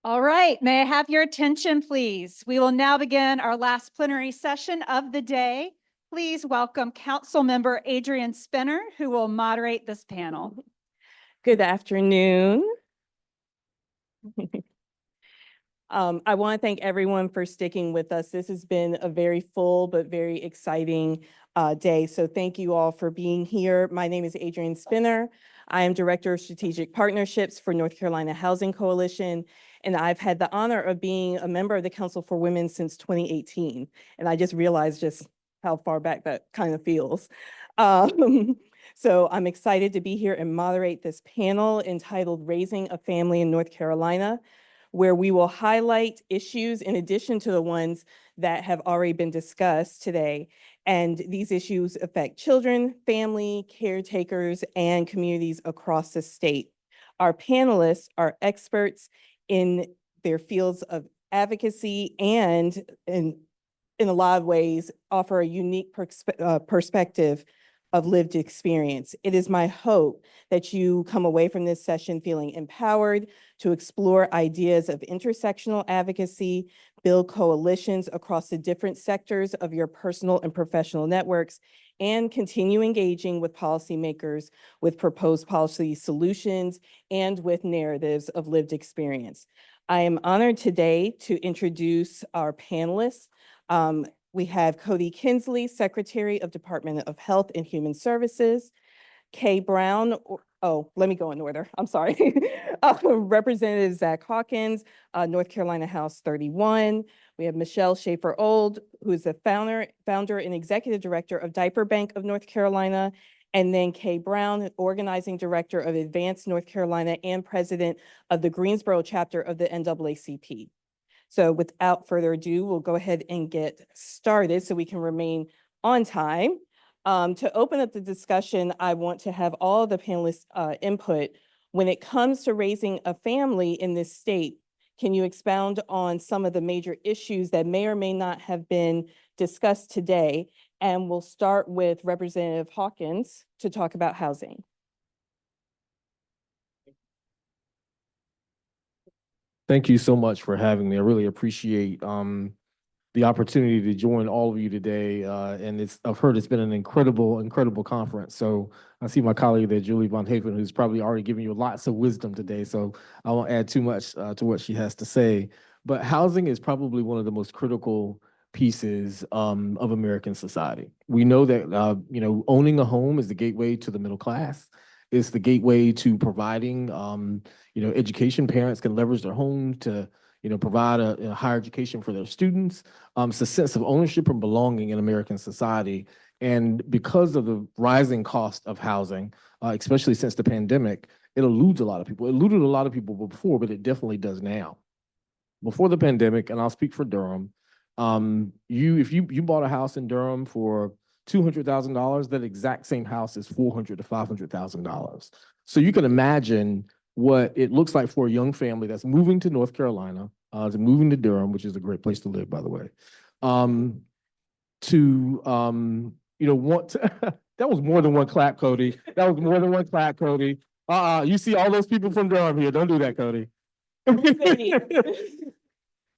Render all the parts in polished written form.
All right, may I have your attention, please? We will now begin our last plenary session of the day. Please welcome Council Member Adrian Spinner, who will moderate this panel. Good afternoon. I want to thank everyone for sticking with us. This has been a very full but very exciting day. So thank you all for being here. My name is Adrian Spinner. I am Director of Strategic Partnerships for North Carolina Housing Coalition, and I've had the honor of being a member of the Council for Women since 2018. And I just realized just how far back that kind of feels. So I'm excited to be here and moderate this panel entitled Raising a Family in North Carolina, where we will highlight issues in addition to the ones that have already been discussed today. And these issues affect children, family, caretakers, and communities across the state. Our panelists are experts in their fields of advocacy and in a lot of ways offer a unique perspective of lived experience. It is my hope that you come away from this session feeling empowered to explore ideas of intersectional advocacy, build coalitions across the different sectors of your personal and professional networks, and continue engaging with policymakers with proposed policy solutions and with narratives of lived experience. I am honored today to introduce our panelists. We have Cody Kinsley, Secretary of Department of Health and Human Services, Kay Brown, let me go in order, I'm sorry. Representative Zach Hawkins, North Carolina House 31. We have Michelle Schaefer-Old, who is the founder and executive director of Diaper Bank of North Carolina, and then Kay Brown, organizing director of Advanced North Carolina and president of the Greensboro chapter of the NAACP. So without further ado, we'll go ahead and get started so we can remain on time. To open up the discussion, I want to have all the panelists' input. When it comes to raising a family in this state, can you expound on some of the major issues that may or may not have been discussed today? And we'll start with Representative Hawkins to talk about housing. Thank you so much for having me. I really appreciate the opportunity to join all of you today. And I've heard it's been an incredible conference. So I see my colleague there, Julie Von Haven, who's probably already given you lots of wisdom today. So I won't add too much to what she has to say. But housing is probably one of the most critical pieces of American society. We know that owning a home is the gateway to the middle class. It's the gateway to providing education. Parents can leverage their home to provide a higher education for their students. It's a sense of ownership and belonging in American society. And because of the rising cost of housing, especially since the pandemic, it eludes a lot of people. It eluded a lot of people before, but it definitely does now. Before the pandemic, and I'll speak for Durham, if you bought a house in Durham for $200,000, that exact same house is $400,000 to $500,000. So you can imagine what it looks like for a young family that's moving to North Carolina, moving to Durham, which is a great place to live, by the way, that was more than one clap, Cody. That was more than one clap, Cody. You see all those people from Durham here. Don't do that, Cody.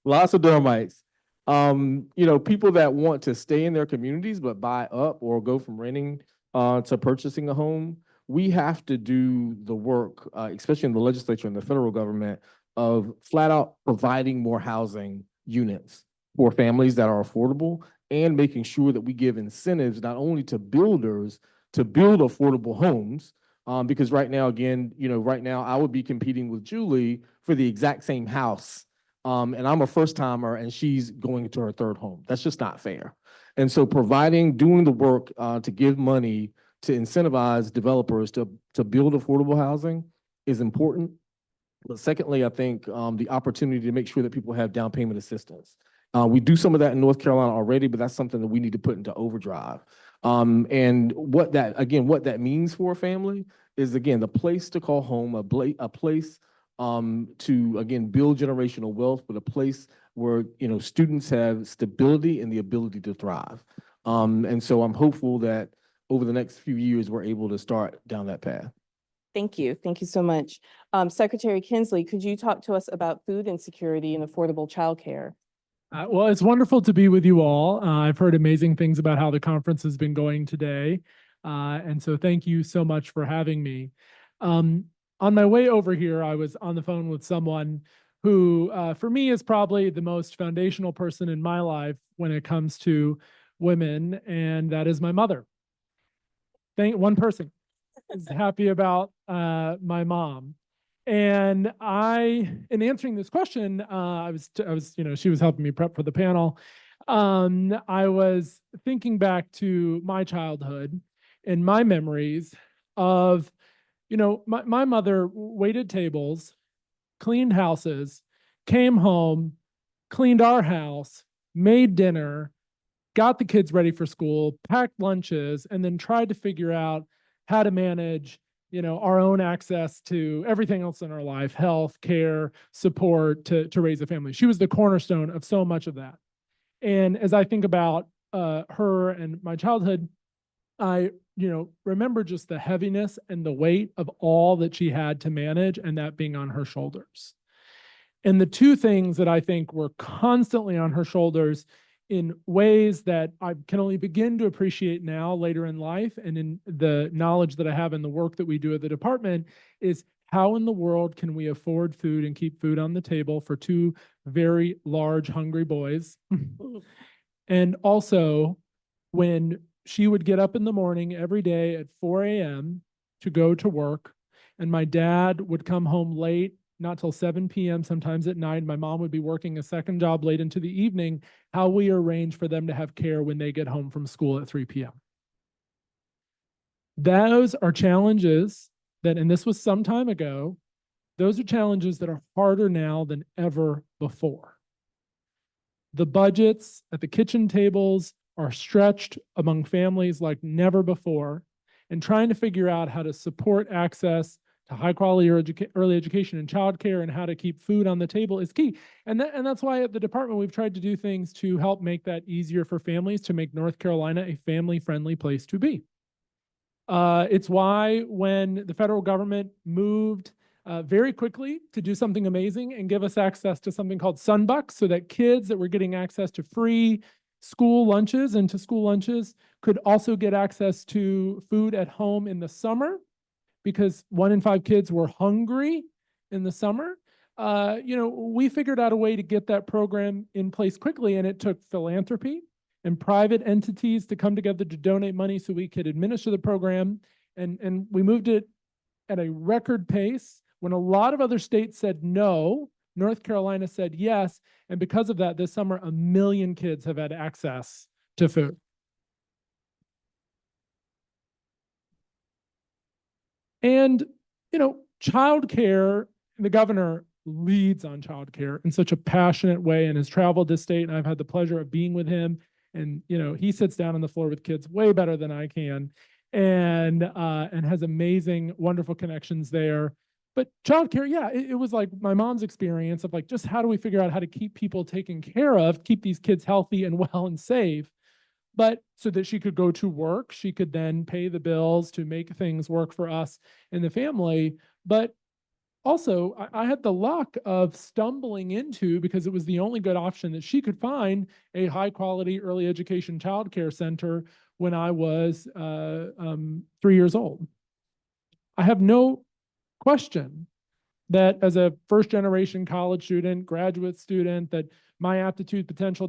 Lots of Durhamites. People that want to stay in their communities but buy up or go from renting to purchasing a home. We have to do the work, especially in the legislature and the federal government, of flat out providing more housing units for families that are affordable and making sure that we give incentives not only to builders to build affordable homes, because right now I would be competing with Julie for the exact same house. And I'm a first timer and she's going to her third home. That's just not fair. And so doing the work to give money to incentivize developers to build affordable housing is important. But secondly, I think the opportunity to make sure that people have down payment assistance. We do some of that in North Carolina already, but that's something that we need to put into overdrive. And what that means for a family is, again, the place to call home, a place to, again, build generational wealth, but a place where students have stability and the ability to thrive. And so I'm hopeful that over the next few years, we're able to start down that path. Thank you. Thank you so much. Secretary Kinsley, could you talk to us about food insecurity and affordable childcare? Well, it's wonderful to be with you all. I've heard amazing things about how the conference has been going today. And so thank you so much for having me. On my way over here, I was on the phone with someone who, for me, is probably the most foundational person in my life when it comes to women, and that is my mother. One person is happy about my mom. And in answering this question, she was helping me prep for the panel. I was thinking back to my childhood and my memories of, my mother waited tables, cleaned houses, came home, cleaned our house, made dinner, got the kids ready for school, packed lunches, and then tried to figure out how to manage, our own access to everything else in our life, health, care, support to raise a family. She was the cornerstone of so much of that. And as I think about her and my childhood, I, remember just the heaviness and the weight of all that she had to manage, and that being on her shoulders. And the two things that I think were constantly on her shoulders in ways that I can only begin to appreciate now later in life, and in the knowledge that I have in the work that we do at the department, is how in the world can we afford food and keep food on the table for two very large, hungry boys? And also, when she would get up in the morning every day at 4 a.m. to go to work, and my dad would come home late, not till 7 p.m., sometimes at night. My mom would be working a second job late into the evening, how we arrange for them to have care when they get home from school at 3 p.m. Those are challenges that, and this was some time ago, those are challenges that are harder now than ever before. The budgets at the kitchen tables are stretched among families like never before, and trying to figure out how to support access to high quality early education and childcare and how to keep food on the table is key. And that's why at the department we've tried to do things to help make that easier for families, to make North Carolina a family-friendly place to be. It's why when the federal government moved very quickly to do something amazing and give us access to something called Sunbucks, so that kids that were getting access to free school lunches and to school lunches could also get access to food at home in the summer, because 1 in 5 kids were hungry in the summer. We figured out a way to get that program in place quickly, and it took philanthropy and private entities to come together to donate money so we could administer the program. And we moved it at a record pace. When a lot of other states said no, North Carolina said yes. And because of that, this summer, 1 million kids have had access to food. And, childcare, the governor leads on childcare in such a passionate way and has traveled this state. And I've had the pleasure of being with him. And, he sits down on the floor with kids way better than I can, and has amazing, wonderful connections there. But childcare, yeah, it was like my mom's experience of like, just how do we figure out how to keep people taken care of, keep these kids healthy and well and safe. But so that she could go to work, she could then pay the bills to make things work for us and the family. But also, I had the luck of stumbling into, because it was the only good option that she could find, a high quality early education childcare center when I was 3 years old. I have no question that as a first generation college student, graduate student, that my aptitude, potential,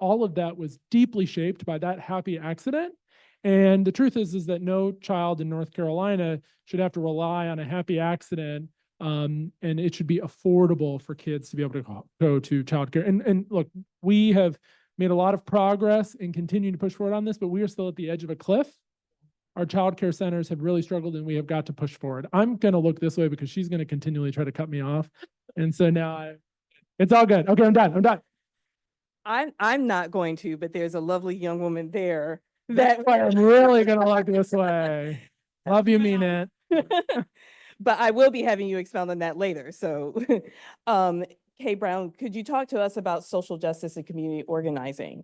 all of that was deeply shaped by that happy accident. And the truth is that no child in North Carolina should have to rely on a happy accident. And it should be affordable for kids to be able to go to childcare. And look, we have made a lot of progress and continue to push forward on this, but we are still at the edge of a cliff. Our childcare centers have really struggled, and we have got to push forward. I'm going to look this way because she's going to continually try to cut me off. And so now it's all good. Okay, I'm done. I'm not going to, but there's a lovely young woman there That's why I'm really going to look this way. Love you, mean it. But I will be having you expound on that later. So, Kay Brown, could you talk to us about social justice and community organizing?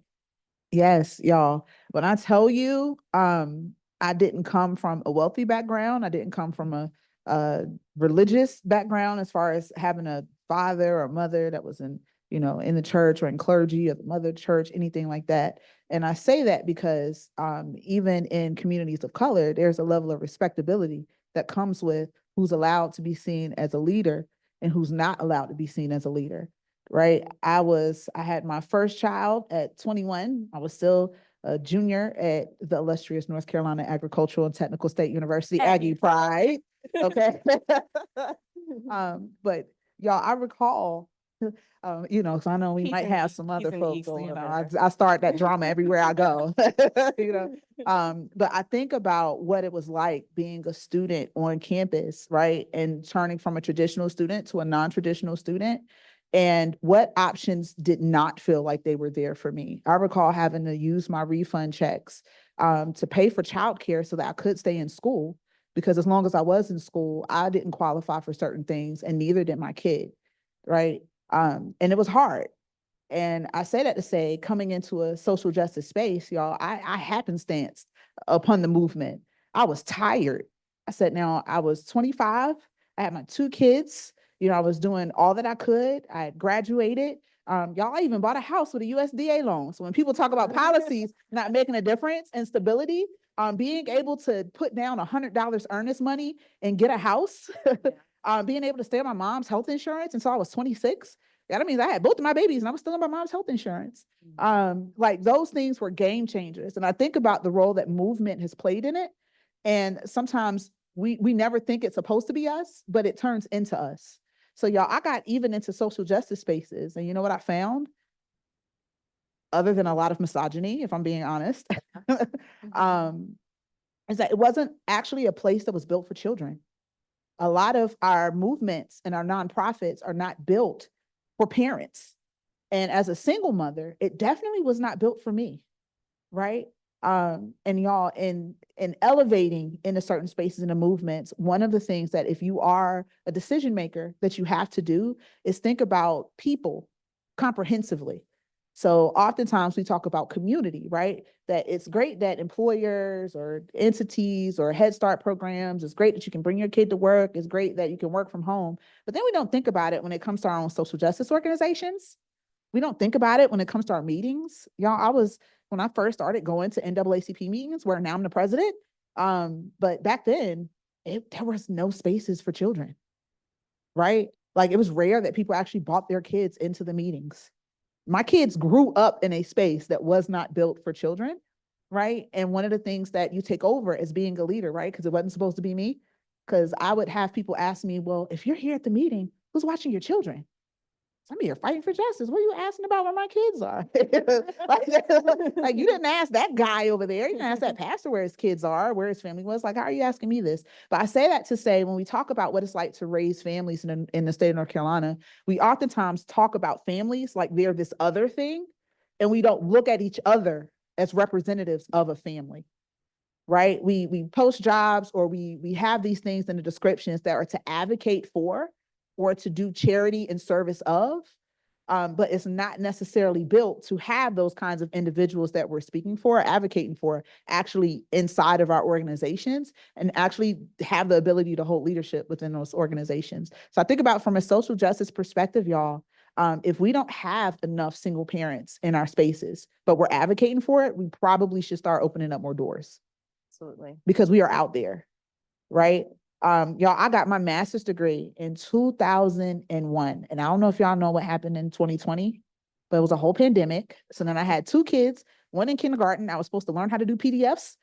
Yes, y'all. When I tell you, I didn't come from a wealthy background. I didn't come from a religious background as far as having a father or mother that was in, in the church or in clergy or the mother church, anything like that. And I say that because even in communities of color, there's a level of respectability that comes with who's allowed to be seen as a leader and who's not allowed to be seen as a leader, right? I had my first child at 21. I was still a junior at the illustrious North Carolina Agricultural and Technical State University, Aggie Pride. Okay. But y'all, I recall, so I know we He's might an have e- some he's other an folks, eagle over I there. start that drama everywhere I go, but I think about what it was like being a student on campus, right? And turning from a traditional student to a non-traditional student, and what options did not feel like they were there for me. I recall having to use my refund checks to pay for childcare so that I could stay in school, because as long as I was in school, I didn't qualify for certain things, and neither did my kid, right? And it was hard. And I say that to say, coming into a social justice space, y'all, I happenstanced upon the movement. I was tired. I said, now I was 25. I had my 2 kids. I was doing all that I could. I had graduated. Y'all, I even bought a house with a USDA loan. So when people talk about policies not making a difference and stability, being able to put down $100 earnest money and get a house, being able to stay on my mom's health insurance until I was 26. Yeah, that means I had both of my babies and I was still on my mom's health insurance. Like those things were game changers. And I think about the role that movement has played in it. And sometimes we never think it's supposed to be us, but it turns into us. So y'all, I got even into social justice spaces. And you know what I found? Other than a lot of misogyny, if I'm being honest, is that it wasn't actually a place that was built for children. A lot of our movements and our nonprofits are not built for parents. And as a single mother, it definitely was not built for me, right? And y'all, in elevating into certain spaces in the movements, one of the things that if you are a decision maker that you have to do is think about people comprehensively. So oftentimes we talk about community, right? That it's great that employers or entities or Head Start programs, it's great that you can bring your kid to work, it's great that you can work from home, but then we don't think about it when it comes to our own social justice organizations. We don't think about it when it comes to our meetings. Y'all, when I first started going to NAACP meetings, where now I'm the president, but back then, there was no spaces for children, right? Like it was rare that people actually brought their kids into the meetings. My kids grew up in a space that was not built for children, right? And one of the things that you take over as being a leader, right? Because it wasn't supposed to be me. Because I would have people ask me, well, if you're here at the meeting, who's watching your children? Some of you are fighting for justice. What are you asking about where my kids are? like you didn't ask that guy over there. You didn't ask that pastor where his kids are, where his family was. Like, how are you asking me this? But I say that to say, when we talk about what it's like to raise families in the state of North Carolina, we oftentimes talk about families like they're this other thing, and we don't look at each other as representatives of a family. Right? We post jobs, or we have these things in the descriptions that are to advocate for or to do charity in service of, but it's not necessarily built to have those kinds of individuals that we're speaking for, advocating for, actually inside of our organizations, and actually have the ability to hold leadership within those organizations. So I think about from a social justice perspective, y'all, if we don't have enough single parents in our spaces, but we're advocating for it, we probably should start opening up more doors. Absolutely. Because we are out there, right? Y'all, I got my master's degree in 2001. And I don't know if y'all know what happened in 2020, but it was a whole pandemic. So then I had 2 kids, one in kindergarten. I was supposed to learn how to do PDFs,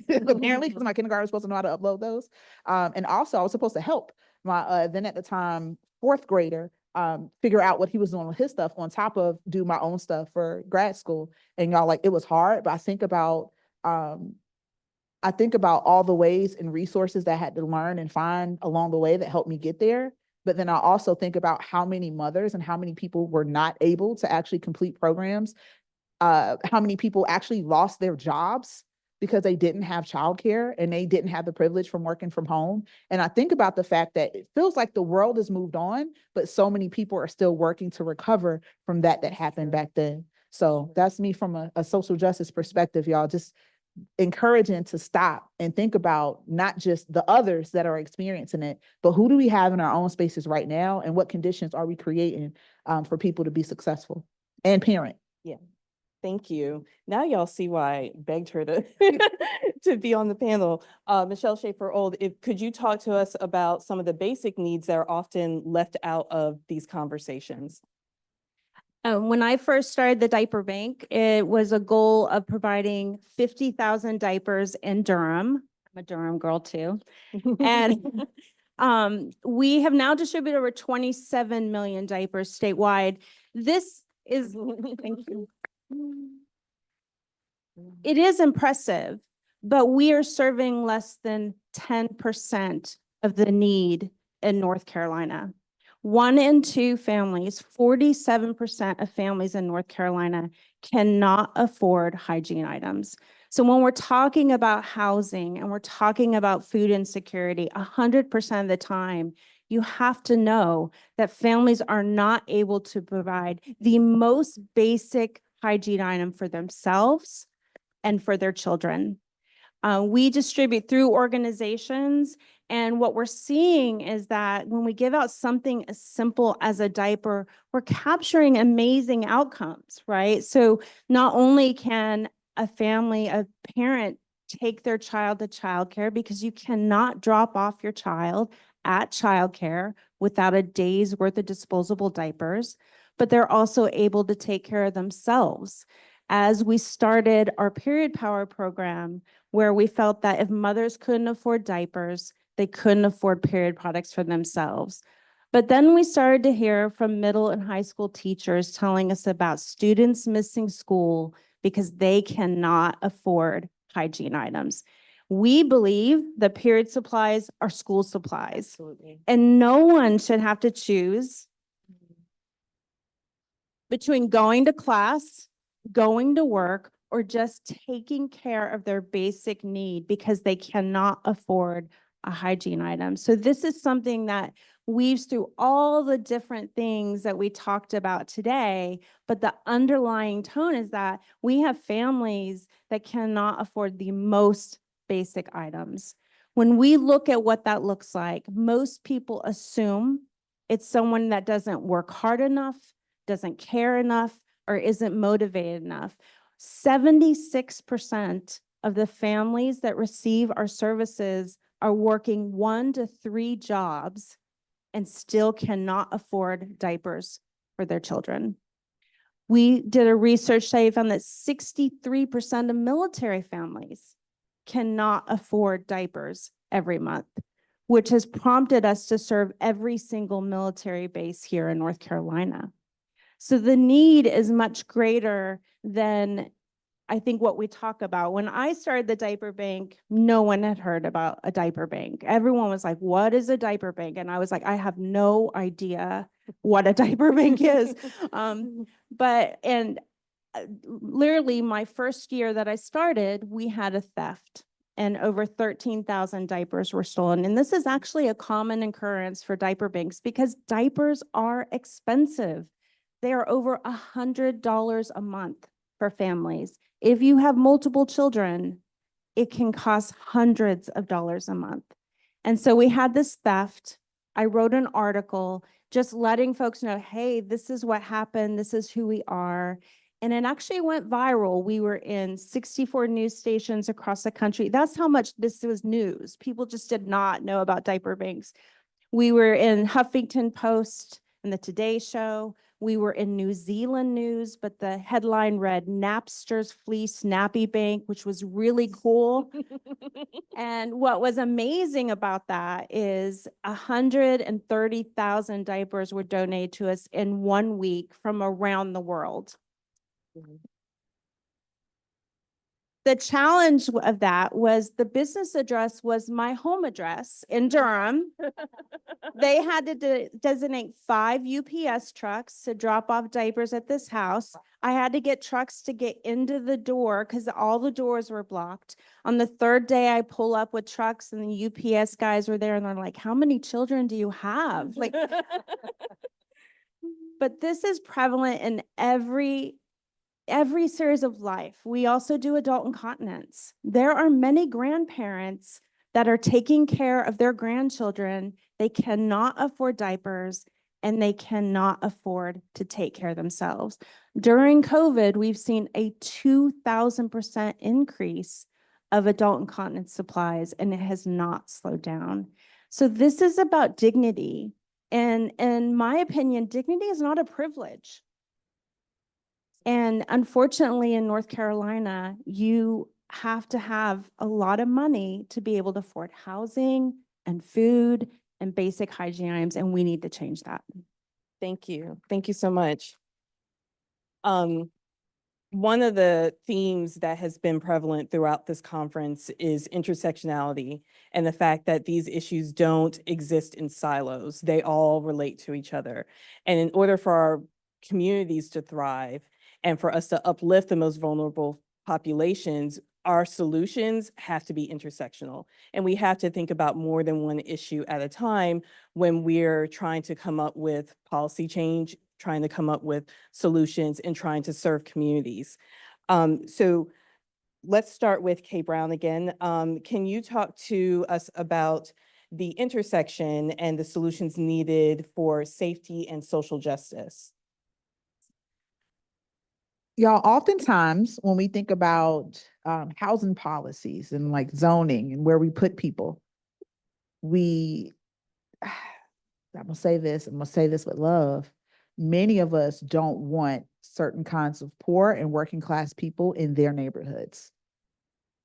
apparently, because my kindergarten was supposed to know how to upload those. And also I was supposed to help my, then at the time, 4th grader, figure out what he was doing with his stuff on top of do my own stuff for grad school. And y'all, like, it was hard, but I think about all the ways and resources that I had to learn and find along the way that helped me get there. But then I also think about how many mothers and how many people were not able to actually complete programs, how many people actually lost their jobs because they didn't have childcare and they didn't have the privilege from working from home. And I think about the fact that it feels like the world has moved on, but so many people are still working to recover from that happened back then. So that's me from a social justice perspective, y'all. Just encouraging to stop and think about not just the others that are experiencing it, but who do we have in our own spaces right now, and what conditions are we creating for people to be successful and parent. Thank you. Now y'all see why I begged her to to be on the panel. Michelle Schaefer-Old, could you talk to us about some of the basic needs that are often left out of these conversations? When I first started the diaper bank, it was a goal of providing 50,000 diapers in Durham. I'm a Durham girl too. And we have now distributed over 27 million diapers statewide. This is, thank you. It is impressive, but we are serving less than 10% of the need in North Carolina. 1 in 2 families, 47% of families in North Carolina cannot afford hygiene items. So when we're talking about housing and we're talking about food insecurity, 100% of the time, you have to know that families are not able to provide the most basic hygiene item for themselves and for their children. We distribute through organizations, and what we're seeing is that when we give out something as simple as a diaper, we're capturing amazing outcomes, right? So not only can a family, a parent take their child to childcare, because you cannot drop off your child at childcare without a day's worth of disposable diapers, but they're also able to take care of themselves. As we started our Period Power program, where we felt that if mothers couldn't afford diapers, they couldn't afford period products for themselves. But then we started to hear from middle and high school teachers telling us about students missing school because they cannot afford hygiene items. We believe that period supplies are school supplies. Absolutely. And no one should have to choose between going to class, going to work, or just taking care of their basic need because they cannot afford a hygiene item. So this is something that weaves through all the different things that we talked about today, but the underlying tone is that we have families that cannot afford the most basic items. When we look at what that looks like, most people assume it's someone that doesn't work hard enough, doesn't care enough, or isn't motivated enough. 76% of the families that receive our services are working 1 to 3 jobs and still cannot afford diapers for their children. We did a research study, found that 63% of military families cannot afford diapers every month, which has prompted us to serve every single military base here in North Carolina. So the need is much greater than I think what we talk about. When I started the diaper bank, no one had heard about a diaper bank. Everyone was like, what is a diaper bank? And I was like, I have no idea what a diaper bank is. Literally my first year that I started, we had a theft and over 13,000 diapers were stolen. And this is actually a common occurrence for diaper banks because diapers are expensive. They are over $100 a month for families. If you have multiple children, it can cost hundreds of dollars a month. And so we had this theft. I wrote an article just letting folks know, hey, this is what happened. This is who we are. And it actually went viral. We were in 64 news stations across the country. That's how much this was news. People just did not know about diaper banks. We were in Huffington Post and the Today Show. We were in New Zealand news, but the headline read Napster's Fleece Nappy Bank, which was really cool. And what was amazing about that is 130,000 diapers were donated to us in 1 week from around the world. The challenge of that was the business address was my home address in Durham. They had to designate 5 UPS trucks to drop off diapers at this house. I had to get trucks to get into the door because all the doors were blocked. On the 3rd day, I pull up with trucks and the UPS guys were there and they're like, how many children do you have? Like, but this is prevalent in every every series of life. We also do adult incontinence. There are many grandparents that are taking care of their grandchildren. They cannot afford diapers and they cannot afford to take care of themselves. During COVID, we've seen a 2,000% increase of adult incontinence supplies, and it has not slowed down. So this is about dignity. And in my opinion, dignity is not a privilege. And unfortunately, in North Carolina, you have to have a lot of money to be able to afford housing and food and basic hygiene items, and we need to change that. Thank you. Thank you so much. One of the themes that has been prevalent throughout this conference is intersectionality and the fact that these issues don't exist in silos. They all relate to each other. And in order for our communities to thrive and for us to uplift the most vulnerable populations, our solutions have to be intersectional. And we have to think about more than one issue at a time when we're trying to come up with policy change, trying to come up with solutions, and trying to serve communities. So let's start with Kay Brown again. Can you talk to us about the intersection and the solutions needed for safety and social justice? Y'all, oftentimes when we think about housing policies and like zoning and where we put people, I'm gonna say this with love. Many of us don't want certain kinds of poor and working class people in their neighborhoods.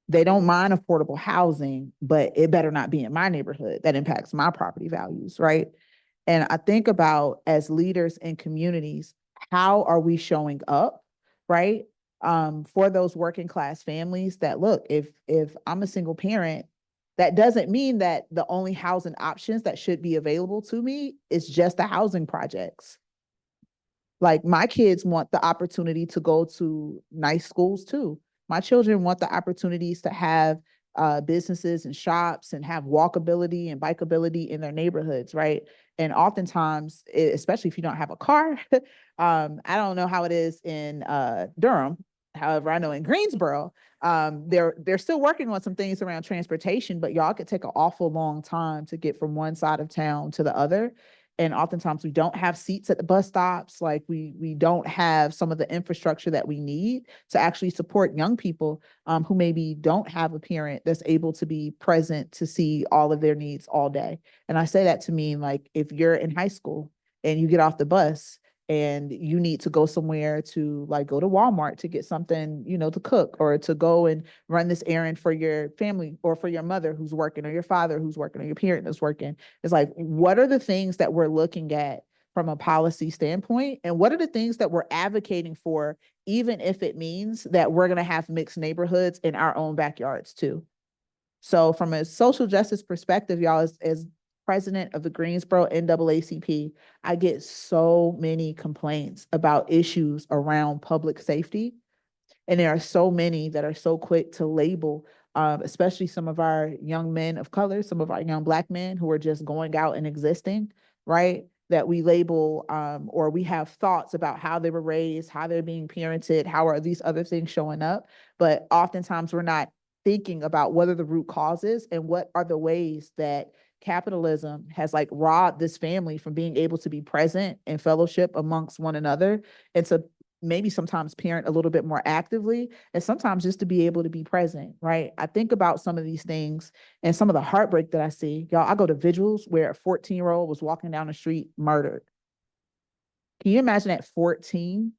They don't mind affordable housing, but it better not be in my neighborhood. That impacts my property values, right? And I think about, as leaders in communities, how are we showing up, right? For those working class families that, look, if I'm a single parent, that doesn't mean that the only housing options that should be available to me is just the housing projects. Like, my kids want the opportunity to go to nice schools too. My children want the opportunities to have businesses and shops and have walkability and bikeability in their neighborhoods, right? And oftentimes, especially if you don't have a car, I don't know how it is in Durham. However, I know in Greensboro, they're still working on some things around transportation, but y'all could take an awful long time to get from one side of town to the other. And oftentimes we don't have seats at the bus stops. Like, we don't have some of the infrastructure that we need to actually support young people who maybe don't have a parent that's able to be present to see all of their needs all day. And I say that to mean, like, if you're in high school and you get off the bus and you need to go somewhere to, like, go to Walmart to get something, to cook, or to go and run this errand for your family or for your mother who's working, or your father who's working, or your parent that's working. It's like, what are the things that we're looking at from a policy standpoint? And what are the things that we're advocating for, even if it means that we're going to have mixed neighborhoods in our own backyards too? So from a social justice perspective, y'all, as president of the Greensboro NAACP, I get so many complaints about issues around public safety. And there are so many that are so quick to label, especially some of our young men of color, some of our young Black men who are just going out and existing, right? That we label, or we have thoughts about how they were raised, how they're being parented, how are these other things showing up. But oftentimes we're not thinking about what are the root causes and what are the ways that capitalism has, like, robbed this family from being able to be present and fellowship amongst one another, and to maybe sometimes parent a little bit more actively, and sometimes just to be able to be present, right? I think about some of these things and some of the heartbreak that I see. Y'all, I go to vigils where a 14-year-old was walking down the street murdered. Can you imagine at 14,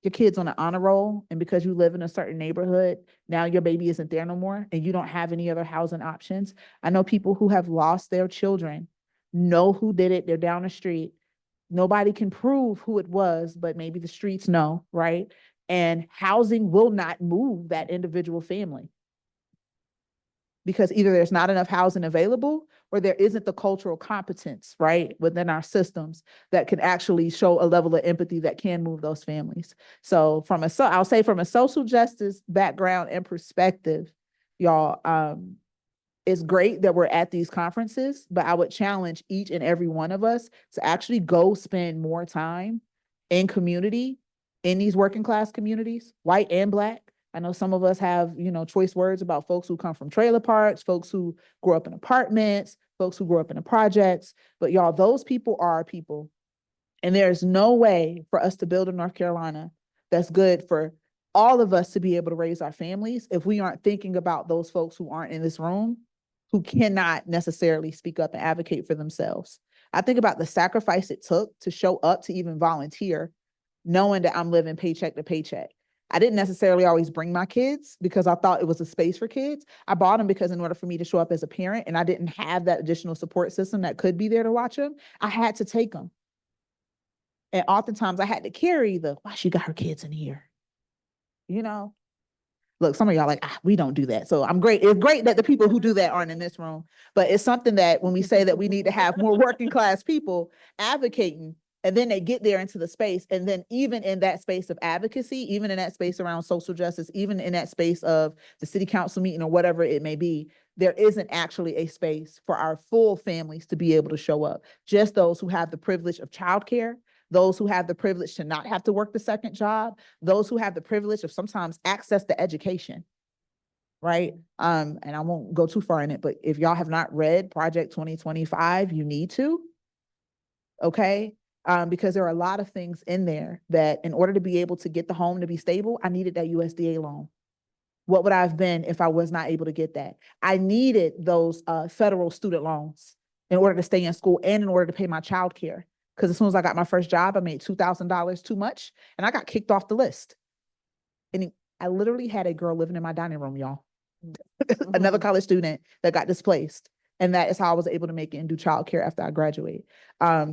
your kid's on an honor roll, and because you live in a certain neighborhood, now your baby isn't there no more and you don't have any other housing options? I know people who have lost their children, know who did it, they're down the street. Nobody can prove who it was, but maybe the streets know, right? And housing will not move that individual family, because either there's not enough housing available or there isn't the cultural competence, right, within our systems that can actually show a level of empathy that can move those families. So I'll say from a social justice background and perspective, y'all, it's great that we're at these conferences, but I would challenge each and every one of us to actually go spend more time in community in these working class communities, white and Black. I know some of us have, choice words about folks who come from trailer parks, folks who grew up in apartments, folks who grew up in the projects. But y'all, those people are our people. And there's no way for us to build in North Carolina that's good for all of us to be able to raise our families if we aren't thinking about those folks who aren't in this room, who cannot necessarily speak up and advocate for themselves. I think about the sacrifice it took to show up to even volunteer, knowing that I'm living paycheck to paycheck. I didn't necessarily always bring my kids because I thought it was a space for kids. I brought them because in order for me to show up as a parent and I didn't have that additional support system that could be there to watch them, I had to take them. And oftentimes I had to carry why she got her kids in here. Look, some of y'all like, we don't do that. So I'm great. It's great that the people who do that aren't in this room, but it's something that when we say that we need to have more working class people advocating, and then they get there into the space. And then even in that space of advocacy, even in that space around social justice, even in that space of the city council meeting or whatever it may be, there isn't actually a space for our full families to be able to show up. Just those who have the privilege of childcare, those who have the privilege to not have to work the second job, those who have the privilege of sometimes access to education, right? And I won't go too far in it, but if y'all have not read Project 2025, you need to, okay? Because there are a lot of things in there that in order to be able to get the home to be stable, I needed that USDA loan. What would I have been if I was not able to get that? I needed those federal student loans in order to stay in school and in order to pay my childcare. Because as soon as I got my first job, I made $2,000 too much and I got kicked off the list. And I literally had a girl living in my dining room, y'all. Another college student that got displaced. And that is how I was able to make it and do childcare after I graduated.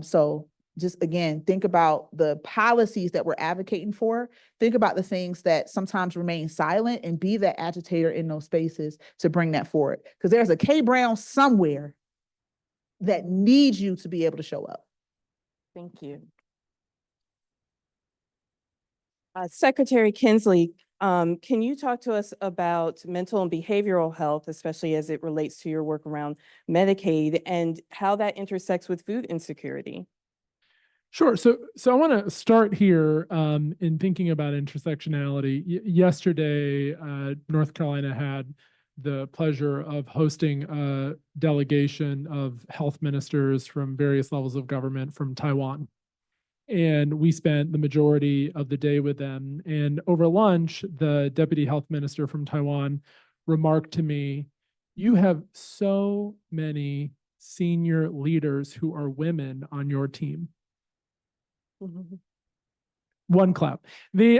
So just again, think about the policies that we're advocating for. Think about the things that sometimes remain silent and be that agitator in those spaces to bring that forward. Because there's a K Brown somewhere that needs you to be able to show up. Thank you. Secretary Kinsley, can you talk to us about mental and behavioral health, especially as it relates to your work around Medicaid and how that intersects with food insecurity? Sure. So I want to start here in thinking about intersectionality. Yesterday, North Carolina had the pleasure of hosting a delegation of health ministers from various levels of government from Taiwan. And we spent the majority of the day with them. And over lunch, the deputy health minister from Taiwan remarked to me, "You have so many senior leaders who are women on your team." One clap. My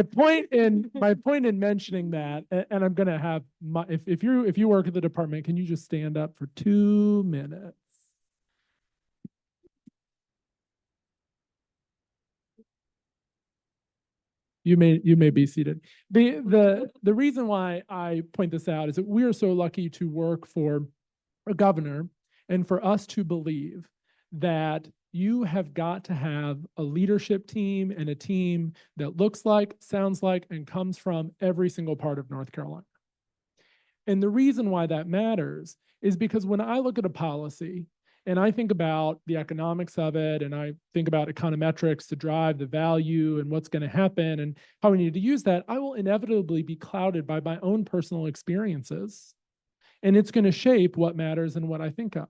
point in mentioning that, and I'm gonna have if you work at the department, can you just stand up for 2 minutes? You may be seated. The reason why I point this out is that we are so lucky to work for a governor and for us to believe that you have got to have a leadership team and a team that looks like, sounds like, and comes from every single part of North Carolina. And the reason why that matters is because when I look at a policy and I think about the economics of it, and I think about econometrics to drive the value and what's going to happen and how we need to use that, I will inevitably be clouded by my own personal experiences. And it's going to shape what matters and what I think of.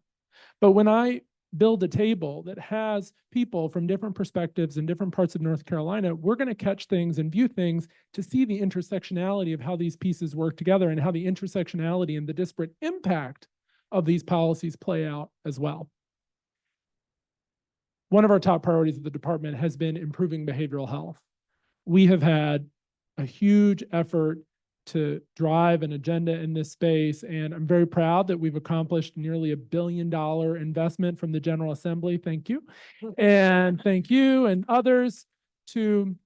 But when I build a table that has people from different perspectives in different parts of North Carolina, we're going to catch things and view things to see the intersectionality of how these pieces work together and how the intersectionality and the disparate impact of these policies play out as well. One of our top priorities of the department has been improving behavioral health. We have had a huge effort to drive an agenda in this space, and I'm very proud that we've accomplished nearly $1 billion investment from the General Assembly. Thank you. And thank you and others to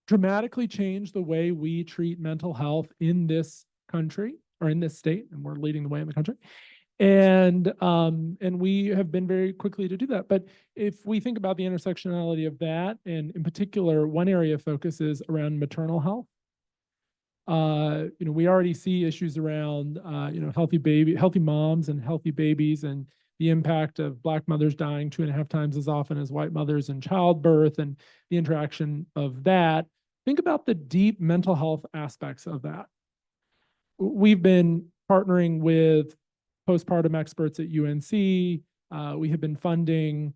dramatically change the way we treat mental health in this country or in this state, and we're leading the way in the country. And we have been very quickly to do that. But if we think about the intersectionality of that, and in particular, one area of focus is around maternal health. We already see issues around, healthy moms and healthy babies, and the impact of Black mothers dying 2.5 times as often as white mothers in childbirth, and the interaction of that. Think about the deep mental health aspects of that. We've been partnering with postpartum experts at UNC. We have been funding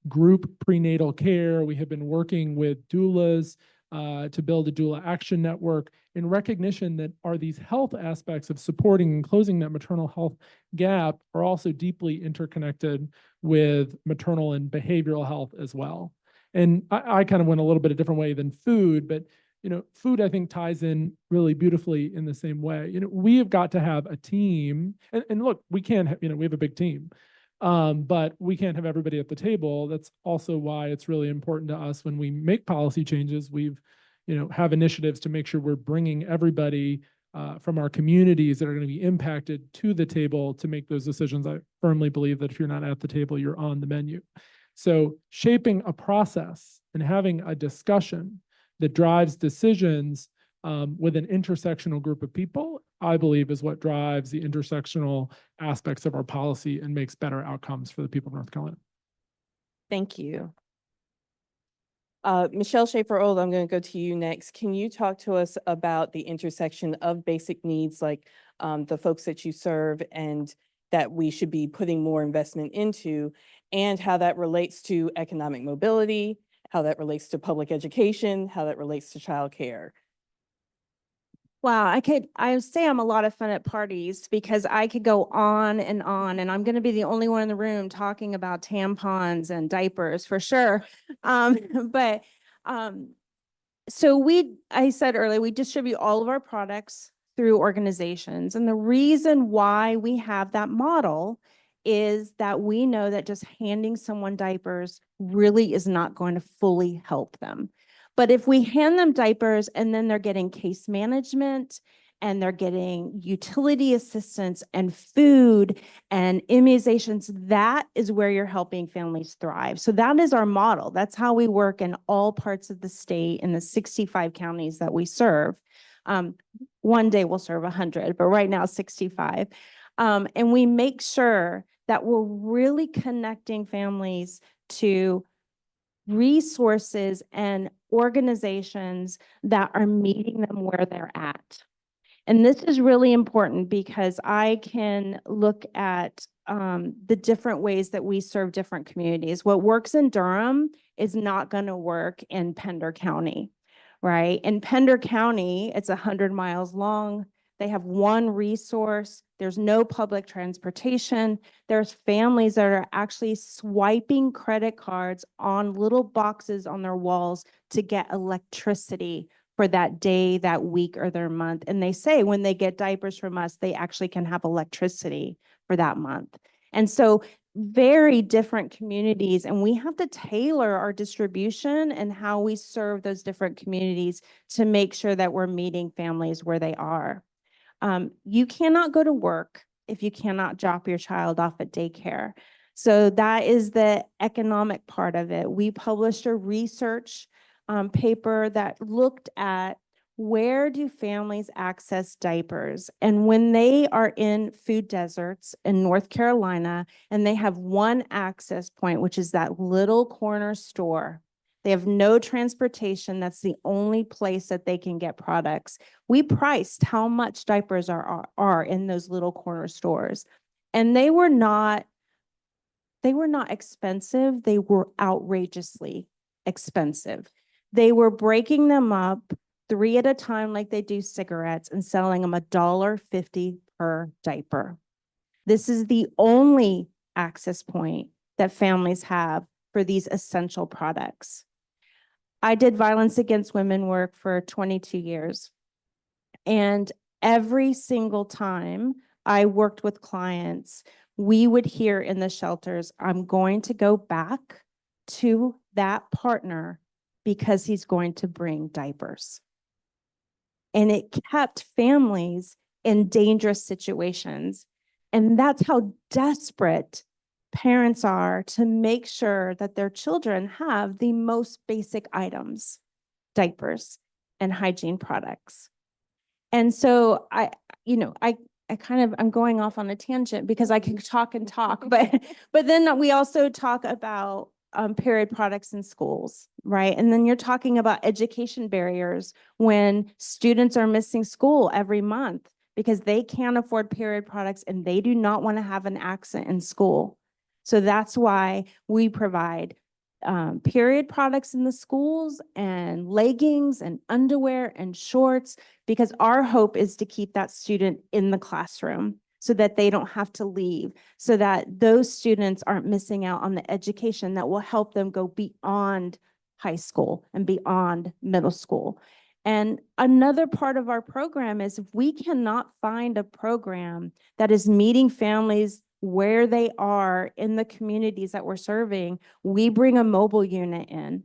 group prenatal care. We have been working with doulas to build a doula action network in recognition that these health aspects of supporting and closing that maternal health gap are also deeply interconnected with maternal and behavioral health as well. And I kind of went a little bit a different way than food, but food, I think, ties in really beautifully in the same way. We have got to have a team, and look, we can't, we have a big team, but we can't have everybody at the table. That's also why it's really important to us when we make policy changes. We've, have initiatives to make sure we're bringing everybody from our communities that are going to be impacted to the table to make those decisions. I firmly believe that if you're not at the table, you're on the menu. So shaping a process and having a discussion that drives decisions with an intersectional group of people, I believe, is what drives the intersectional aspects of our policy and makes better outcomes for the people of North Carolina. Thank you. Michelle Schaefer-Old, I'm going to go to you next. Can you talk to us about the intersection of basic needs, like the folks that you serve, and that we should be putting more investment into, and how that relates to economic mobility, how that relates to public education, how that relates to childcare? Wow, I would say I'm a lot of fun at parties because I could go on, and I'm going to be the only one in the room talking about tampons and diapers for sure. But I said earlier, we distribute all of our products through organizations. And the reason why we have that model is that we know that just handing someone diapers really is not going to fully help them. But if we hand them diapers and then they're getting case management and they're getting utility assistance and food and immunizations, that is where you're helping families thrive. So that is our model. That's how we work in all parts of the state in the 65 counties that we serve. One day we'll serve 100, but right now 65. And we make sure that we're really connecting families to resources and organizations that are meeting them where they're at. And this is really important because I can look at the different ways that we serve different communities. What works in Durham is not going to work in Pender County, right? In Pender County, it's 100 miles long. They have one resource. There's no public transportation. There's families that are actually swiping credit cards on little boxes on their walls to get electricity for that day, that week, or their month. And they say when they get diapers from us, they actually can have electricity for that month. And so very different communities, and we have to tailor our distribution and how we serve those different communities to make sure that we're meeting families where they are. You cannot go to work if you cannot drop your child off at daycare. So that is the economic part of it. We published a research paper that looked at where do families access diapers? And when they are in food deserts in North Carolina and they have one access point, which is that little corner store, they have no transportation. That's the only place that they can get products. We priced how much diapers are in those little corner stores. And they were not expensive. They were outrageously expensive. They were breaking them up 3 at a time like they do cigarettes and selling them $1.50 per diaper. This is the only access point that families have for these essential products. I did violence against women work for 22 years. And every single time I worked with clients, we would hear in the shelters, I'm going to go back to that partner because he's going to bring diapers. And it kept families in dangerous situations. And that's how desperate parents are to make sure that their children have the most basic items, diapers and hygiene products. And so I'm going off on a tangent because I can talk and talk, but then we also talk about period products in schools, right? And then you're talking about education barriers when students are missing school every month because they can't afford period products and they do not want to have an accident in school. So that's why we provide period products in the schools and leggings and underwear and shorts, because our hope is to keep that student in the classroom so that they don't have to leave, so that those students aren't missing out on the education that will help them go beyond high school and beyond middle school. And another part of our program is if we cannot find a program that is meeting families where they are in the communities that we're serving, we bring a mobile unit in. And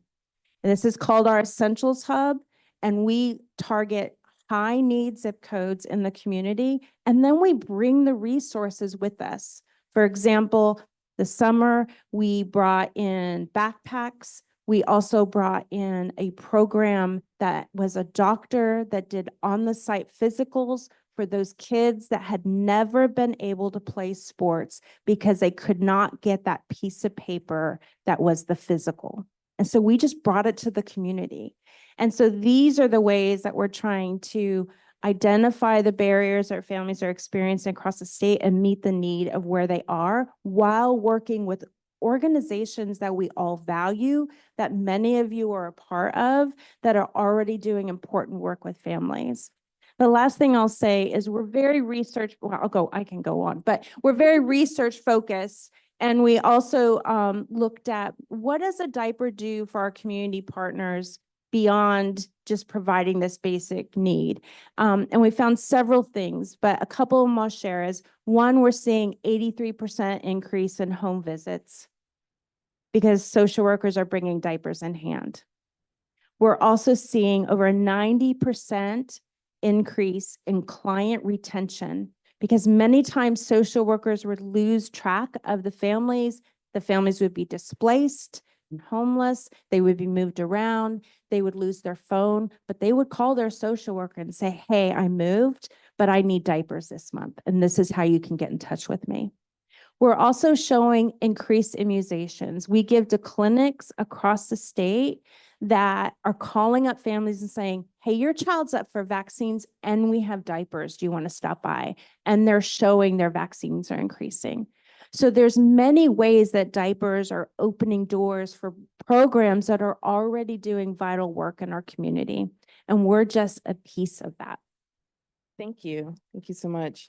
this is called our Essentials Hub, and we target high need zip codes in the community, and then we bring the resources with us. For example, this summer, we brought in backpacks. We also brought in a program that was a doctor that did on-the-site physicals for those kids that had never been able to play sports because they could not get that piece of paper that was the physical. And so we just brought it to the community. And so these are the ways that we're trying to identify the barriers our families are experiencing across the state and meet the need of where they are, while working with organizations that we all value, that many of you are a part of, that are already doing important work with families. The last thing I'll say is we're very I can go on, but we're very research focused. And we also looked at what does a diaper do for our community partners beyond just providing this basic need. And we found several things, but a couple of them I'll share is, one, we're seeing 83% increase in home visits because social workers are bringing diapers in hand. We're also seeing over 90% increase in client retention, because many times social workers would lose track of the families would be displaced and homeless, they would be moved around, they would lose their phone, but they would call their social worker and say, hey, I moved, but I need diapers this month, and this is how you can get in touch with me. We're also showing increased immunizations. We give to clinics across the state that are calling up families and saying, hey, your child's up for vaccines and we have diapers. Do you want to stop by? And they're showing their vaccines are increasing. So there's many ways that diapers are opening doors for programs that are already doing vital work in our community. And we're just a piece of that. Thank you. Thank you so much.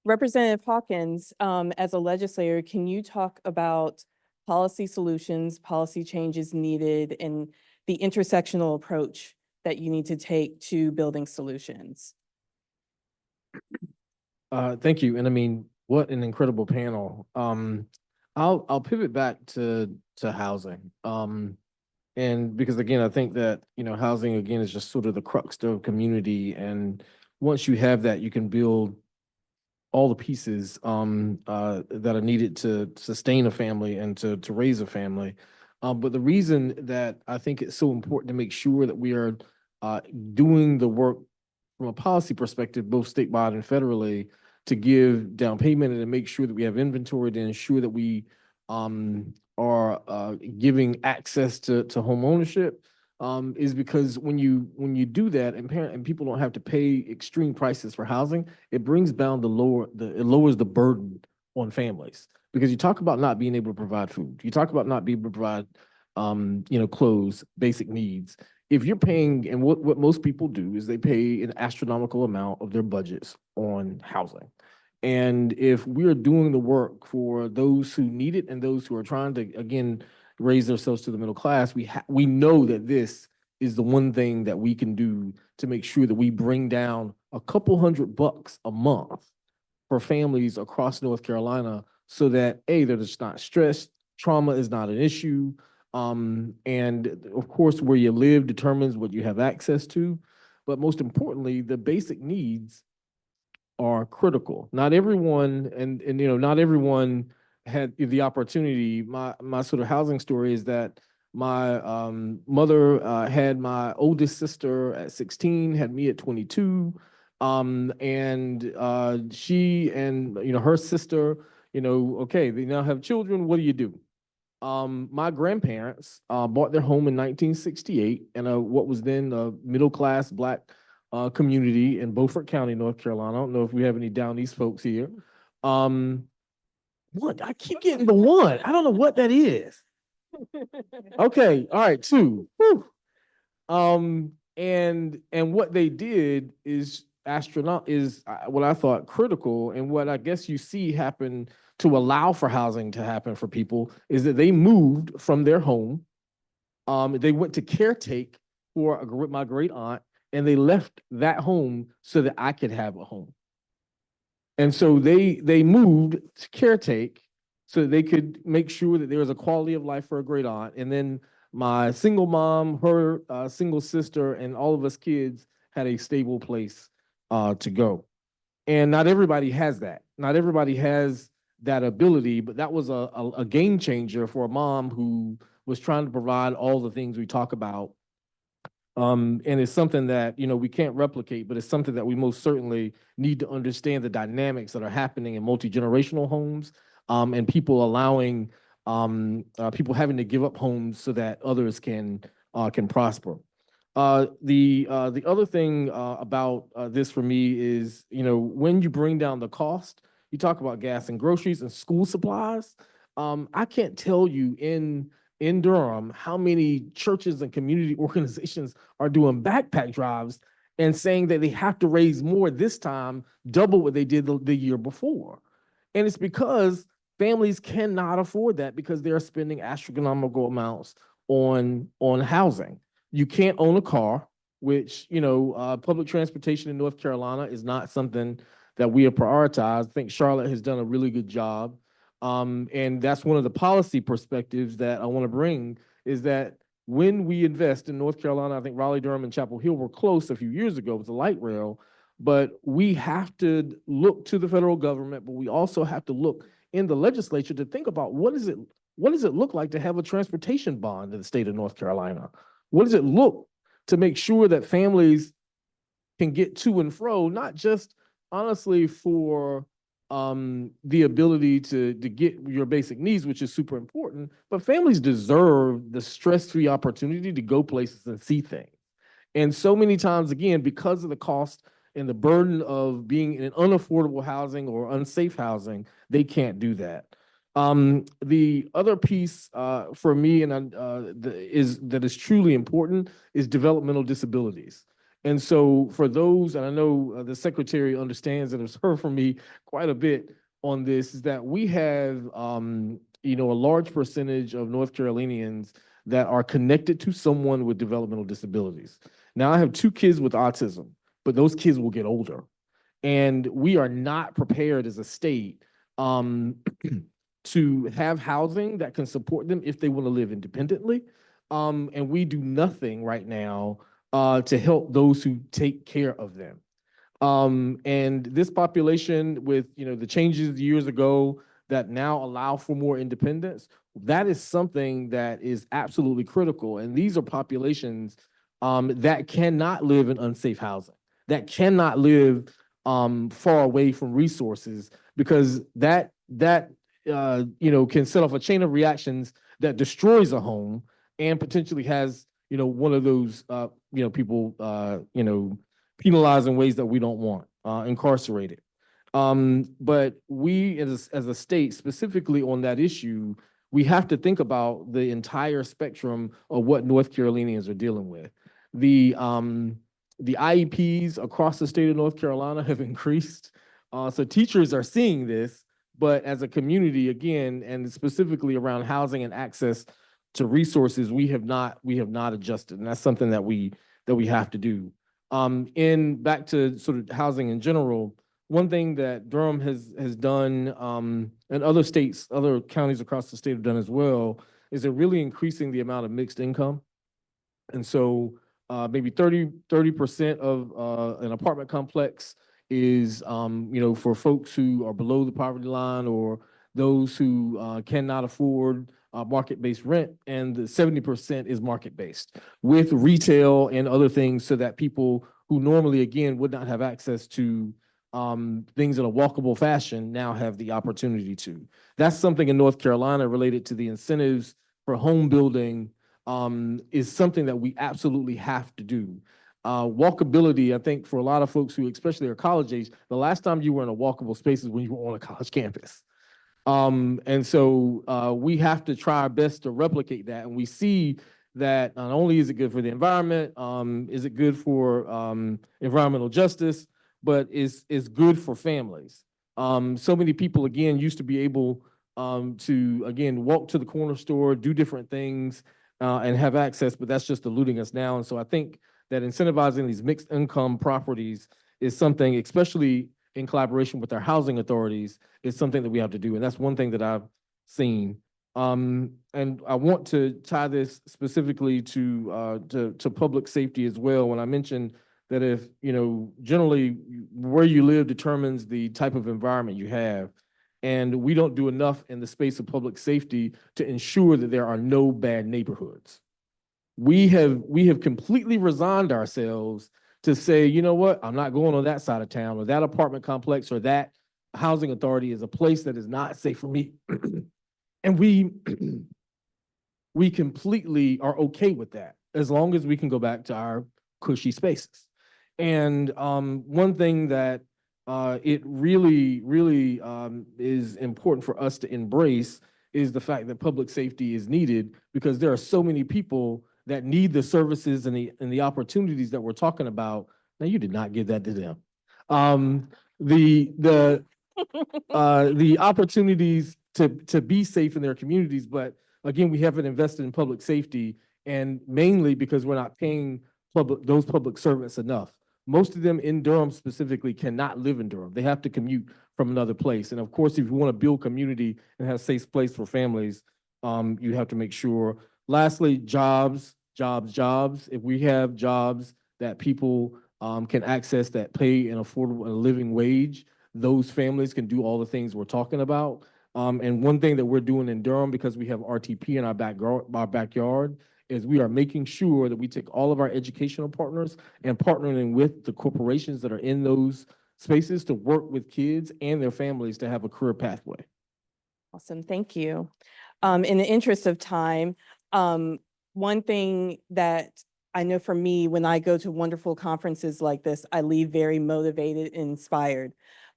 Representative Hawkins, as a legislator, can you talk about policy solutions, policy changes needed, and the intersectional approach that you need to take to building solutions? Thank you. And I mean, what an incredible panel. I'll pivot back to housing. And because again, I think that, housing again is just sort of the crux of community. And once you have that, you can build all the pieces that are needed to sustain a family and to raise a family. But the reason that I think it's so important to make sure that we are doing the work from a policy perspective, both statewide and federally, to give down payment and to make sure that we have inventory to ensure that we are giving access to home ownership, is because when you do that and people don't have to pay extreme prices for housing, it brings down it lowers the burden on families. Because you talk about not being able to provide food, you talk about not being able to provide clothes, basic needs. If you're paying, and what most people do is they pay an astronomical amount of their budgets on housing. And if we're doing the work for those who need it and those who are trying to, again, raise themselves to the middle class, we know that this is the one thing that we can do to make sure that we bring down a couple $100 a month for families across North Carolina, so that they're just not stressed, trauma is not an issue, and of course where you live determines what you have access to, but most importantly, the basic needs are critical. Not everyone, not everyone had the opportunity. My sort of housing story is that My mother had my oldest sister at 16, had me at 22. And she and, her sister, okay, they now have children. What do you do? My grandparents bought their home in 1968 in what was then a middle-class Black community in Beaufort County, North Carolina. I don't know if we have any Down East folks here. What? I keep getting the one. I don't know what that is. Okay, all right, two. Whew. And what they did is what I thought critical, and what I guess you see happen to allow for housing to happen for people is that they moved from their home. They went to caretake for my great aunt, and they left that home so that I could have a home. And so they moved to caretake so that they could make sure that there was a quality of life for a great aunt. And then my single mom, her single sister, and all of us kids had a stable place to go. And not everybody has that. Not everybody has that ability, but that was a game changer for a mom who was trying to provide all the things we talk about. And it's something that, we can't replicate, but it's something that we most certainly need to understand the dynamics that are happening in multi-generational homes, and people allowing people having to give up homes so that others can prosper. The other thing about this for me is, when you bring down the cost, you talk about gas and groceries and school supplies. I can't tell you in Durham how many churches and community organizations are doing backpack drives and saying that they have to raise more this time, double what they did the year before. And it's because families cannot afford that because they're spending astronomical amounts on housing. You can't own a car, which, public transportation in North Carolina is not something that we have prioritized. I think Charlotte has done a really good job. And that's one of the policy perspectives that I want to bring is that when we invest in North Carolina, I think Raleigh, Durham, and Chapel Hill were close a few years ago with the light rail, but we have to look to the federal government, but we also have to look in the legislature to think about what does it look like to have a transportation bond in the state of North Carolina? What does it look to make sure that families can get to and fro, not just honestly for the ability to get your basic needs, which is super important, but families deserve the stress-free opportunity to go places and see things. And so many times, again, because of the cost and the burden of being in unaffordable housing or unsafe housing, they can't do that. The other piece for me that is truly important is developmental disabilities. And so for those, and I know the secretary understands and has heard from me quite a bit on this, is that we have, a large percentage of North Carolinians that are connected to someone with developmental disabilities. Now I have 2 kids with autism, but those kids will get older. And we are not prepared as a state to have housing that can support them if they want to live independently. And we do nothing right now to help those who take care of them. And this population with, the changes years ago that now allow for more independence, that is something that is absolutely critical. And these are populations that cannot live in unsafe housing, that cannot live far away from resources, because that can set off a chain of reactions that destroys a home and potentially has, one of those, people, penalized in ways that we don't want, incarcerated. But we as a state, specifically on that issue, we have to think about the entire spectrum of what North Carolinians are dealing with. The IEPs across the state of North Carolina have increased. So teachers are seeing this, but as a community, again, and specifically around housing and access to resources, we have not adjusted, and that's something that we have to do. In back to sort of housing in general, one thing that Durham has done, and other states, other counties across the state have done as well, is they're really increasing the amount of mixed income. And so maybe 30% of an apartment complex is, for folks who are below the poverty line or those who cannot afford market-based rent, and the 70% is market-based with retail and other things, so that people who normally, again, would not have access to things in a walkable fashion now have the opportunity to. That's something in North Carolina related to the incentives for home building, is something that we absolutely have to do. Walkability, I think for a lot of folks who especially are college age, the last time you were in a walkable space is when you were on a college campus. And so we have to try our best to replicate that. And we see that not only is it good for the environment, is it good for environmental justice, but is good for families. So many people, again, used to be able to, again, walk to the corner store, do different things, and have access, but that's just eluding us now. And so I think that incentivizing these mixed income properties is something, especially in collaboration with our housing authorities, is something that we have to do. And that's one thing that I've seen. And I want to tie this specifically to public safety as well. When I mentioned that if, generally where you live determines the type of environment you have. And we don't do enough in the space of public safety to ensure that there are no bad neighborhoods. We have completely resigned ourselves to say, you know what, I'm not going on that side of town, or that apartment complex or that housing authority is a place that is not safe for me. And we completely are okay with that, as long as we can go back to our cushy spaces. And one thing that it really is important for us to embrace is the fact that public safety is needed, because there are so many people that need the services and the opportunities that we're talking about. Now, you did not give that to them. The opportunities to be safe in their communities, but again, we haven't invested in public safety, and mainly because we're not paying those public servants enough. Most of them in Durham specifically cannot live in Durham. They have to commute from another place. And of course, if you want to build community and have a safe place for families, you have to make sure. Lastly, jobs. If we have jobs that people can access that pay an affordable and living wage, those families can do all the things we're talking about. And one thing that we're doing in Durham, because we have RTP in our backyard, is we are making sure that we take all of our educational partners and partnering with the corporations that are in those spaces to work with kids and their families to have a career pathway. Awesome, thank you. In the interest of time, one thing that I know for me, when I go to wonderful conferences like this, I leave very motivated and inspired.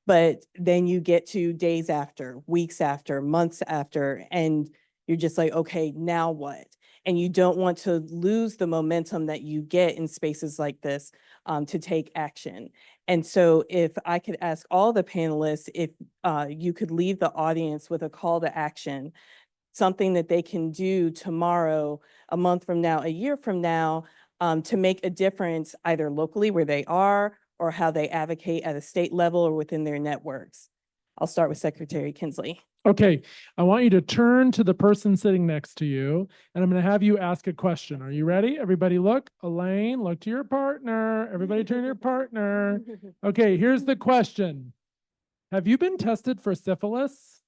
But then you get to days after, weeks after, months after, and you're just like, okay, now what? And you don't want to lose the momentum that you get in spaces like this to take action. And so if I could ask all the panelists, if you could leave the audience with a call to action, something that they can do tomorrow, a month from now, a year from now, to make a difference either locally where they are, or how they advocate at a state level or within their networks. I'll start with Secretary Kinsley. Okay, I want you to turn to the person sitting next to you, and I'm going to have you ask a question. Are you ready? Everybody look. Elaine, look to your partner. Everybody turn to your partner. Okay, here's the question. Have you been tested for syphilis?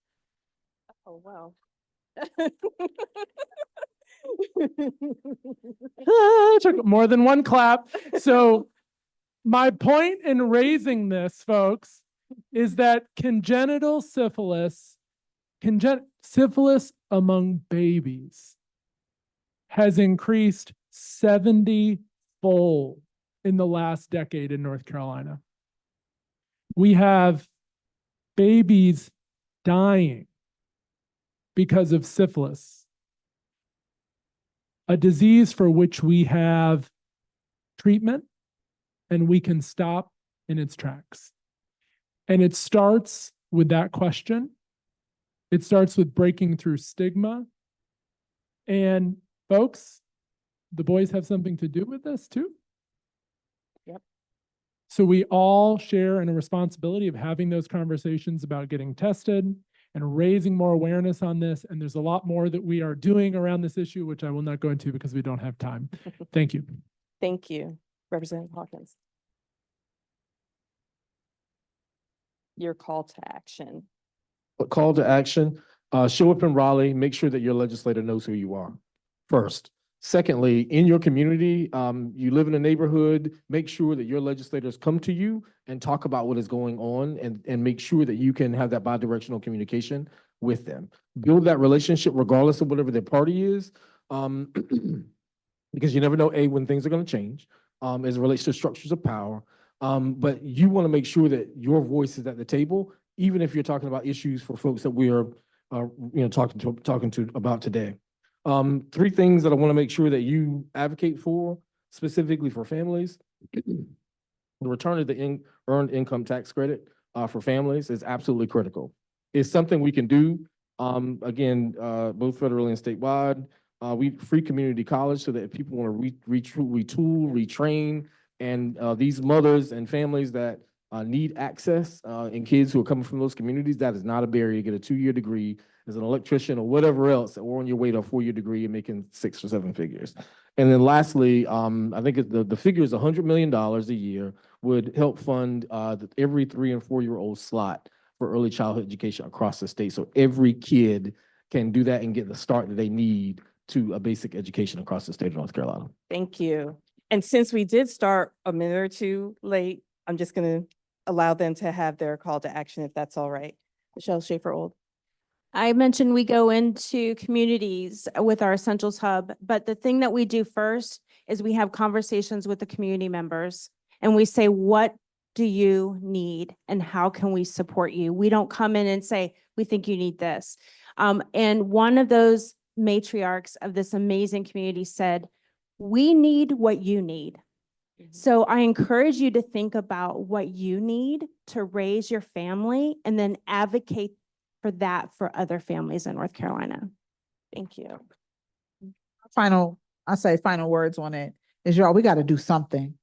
Oh, wow. Took more than one clap. So my point in raising this, folks, is that congenital syphilis among babies has increased 70-fold in the last decade in North Carolina. We have babies dying because of syphilis, a disease for which we have treatment and we can stop in its tracks. And it starts with that question. It starts with breaking through stigma. And folks, the boys have something to do with this too. Yep. So we all share in a responsibility of having those conversations about getting tested and raising more awareness on this. And there's a lot more that we are doing around this issue, which I will not go into because we don't have time. Thank you. Thank you, Representative Hawkins. Your call to action. A call to action. Show up in Raleigh, make sure that your legislator knows who you are first. Secondly, in your community, you live in a neighborhood, make sure that your legislators come to you and talk about what is going on and make sure that you can have that bidirectional communication with them. Build that relationship regardless of whatever their party is, because you never know, A, when things are going to change as it relates to structures of power. But you want to make sure that your voice is at the table, even if you're talking about issues for folks that we are talking to about today. Three things that I want to make sure that you advocate for, specifically for families. The return of the earned income tax credit for families is absolutely critical. It's something we can do, again, both federally and statewide. We free community college so that if people want to retool, retrain, and these mothers and families that need access and kids who are coming from those communities, that is not a barrier. You get a 2-year degree as an electrician or whatever else, or on your way to a 4-year degree and making 6 or 7 figures. And then lastly, I think the figure is $100 million a year would help fund every 3 and 4-year-old slot for early childhood education across the state. So every kid can do that and get the start that they need to a basic education across the state of North Carolina. Thank you. And since we did start a minute or two late, I'm just going to allow them to have their call to action if that's all right. Michelle Schaefer-Old. I mentioned we go into communities with our Essentials Hub, but the thing that we do first is we have conversations with the community members and we say, what do you need and how can we support you? We don't come in and say, we think you need this. And one of those matriarchs of this amazing community said, we need what you need. So I encourage you to think about what you need to raise your family and then advocate for that for other families in North Carolina. Thank you. Final words on it is, y'all, we got to do something.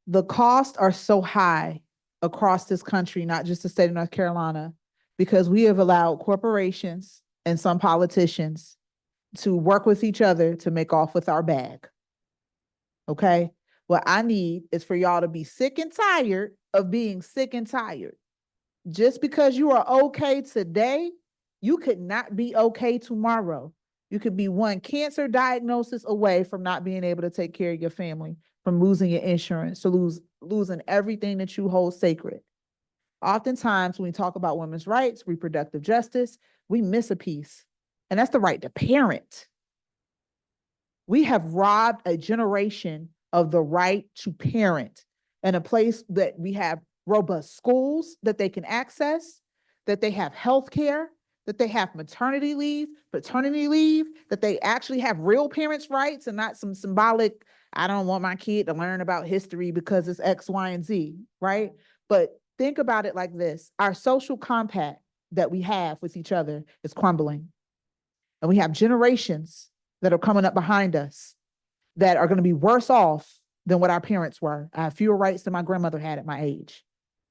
The costs are so high across this country, not just the state of North Carolina, because we have allowed corporations and some politicians to work with each other to make off with our bag. Okay? What I need is for y'all to be sick and tired of being sick and tired. Just because you are okay today, you could not be okay tomorrow. You could be one cancer diagnosis away from not being able to take care of your family, from losing your insurance, to losing everything that you hold sacred. Oftentimes, when we talk about women's rights, reproductive justice, we miss a piece, and that's the right to parent. We have robbed a generation of the right to parent in a place that we have robust schools that they can access, that they have health care, that they have maternity leave, paternity leave, that they actually have real parents' rights and not some symbolic, I don't want my kid to learn about history because it's X, Y, and Z, right? But think about it like this. Our social compact that we have with each other is crumbling. And we have generations that are coming up behind us that are going to be worse off than what our parents were. I have fewer rights than my grandmother had at my age.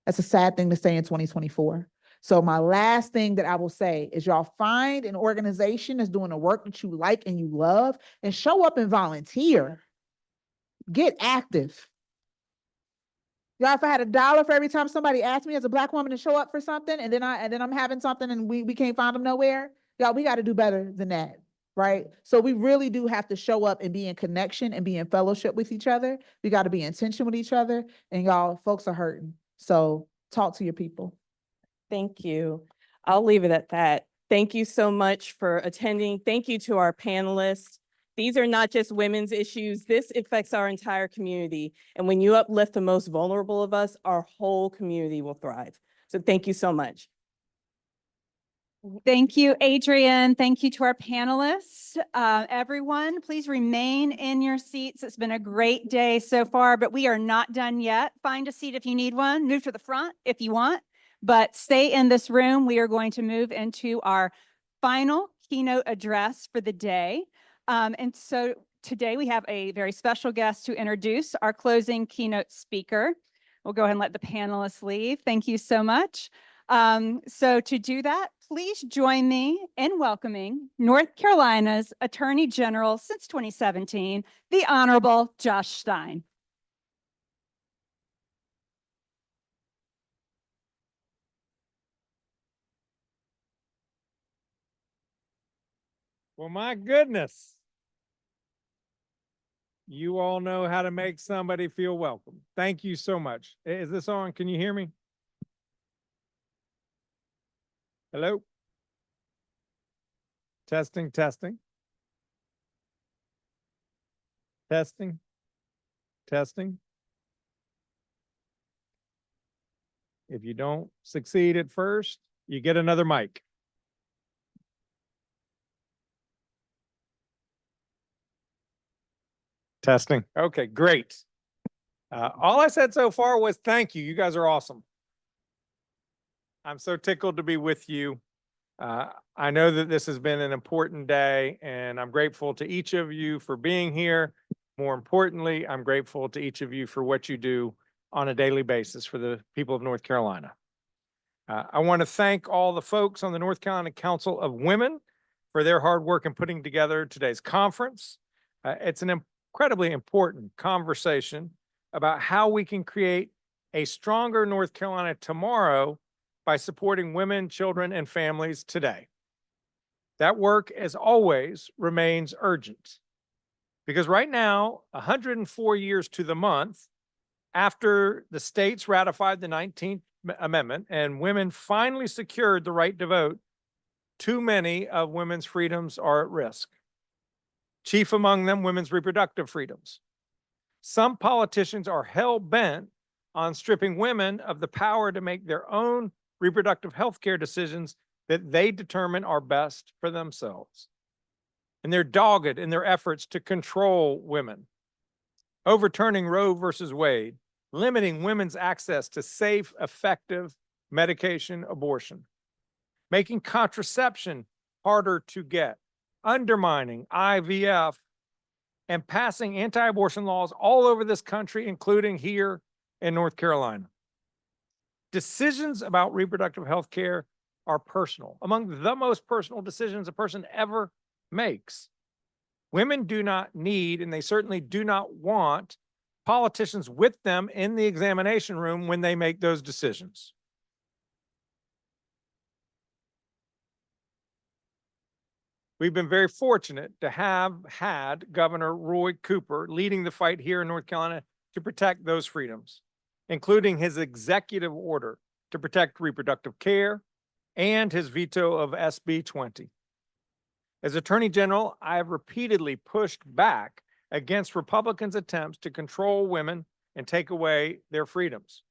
That's a sad thing to say in 2024. So my last thing that I will say is, y'all find an organization that's doing the work that you like and you love and show up and volunteer. Get active. Y'all, if I had $1 for every time somebody asked me as a Black woman to show up for something and then I'm having something and we can't find them nowhere, y'all, we got to do better than that. Right? So we really do have to show up and be in connection and be in fellowship with each other. We got to be in tension with each other, and y'all, folks are hurting. So talk to your people. Thank you. I'll leave it at that. Thank you so much for attending. Thank you to our panelists. These are not just women's issues. This affects our entire community. And when you uplift the most vulnerable of us, our whole community will thrive. So thank you so much. Thank you, Adrian. Thank you to our panelists. Everyone, please remain in your seats. It's been a great day so far, but we are not done yet. Find a seat if you need one. Move to the front if you want, but stay in this room. We are going to move into our final keynote address for the day. And so today we have a very special guest to introduce, our closing keynote speaker. We'll go ahead and let the panelists leave. Thank you so much. So to do that, please join me in welcoming North Carolina's Attorney General since 2017, the Honorable Josh Stein. Well, my goodness. You all know how to make somebody feel welcome. Thank you so much. Is this on? Can you hear me? Hello? Testing, testing. Testing, testing. If you don't succeed at first, you get another mic. Testing. Okay, great. All I said so far was thank you. You guys are awesome. I'm so tickled to be with you. I know that this has been an important day, and I'm grateful to each of you for being here. More importantly, I'm grateful to each of you for what you do on a daily basis for the people of North Carolina. I want to thank all the folks on the North Carolina Council of Women for their hard work in putting together today's conference. It's an incredibly important conversation about how we can create a stronger North Carolina tomorrow by supporting women, children, and families today. That work, as always, remains urgent. Because right now, 104 years to the month after the states ratified the 19th Amendment and women finally secured the right to vote, too many of women's freedoms are at risk. Chief among them, women's reproductive freedoms. Some politicians are hell-bent on stripping women of the power to make their own reproductive health care decisions that they determine are best for themselves. And they're dogged in their efforts to control women. Overturning Roe versus Wade, limiting women's access to safe, effective medication abortion, making contraception harder to get, undermining IVF, and passing anti-abortion laws all over this country, including here in North Carolina. Decisions about reproductive health care are personal, among the most personal decisions a person ever makes. Women do not need, and they certainly do not want, politicians with them in the examination room when they make those decisions. We've been very fortunate to have had Governor Roy Cooper leading the fight here in North Carolina to protect those freedoms, including his executive order to protect reproductive care and his veto of SB 20. As Attorney General, I have repeatedly pushed back against Republicans' attempts to control women and take away their freedoms.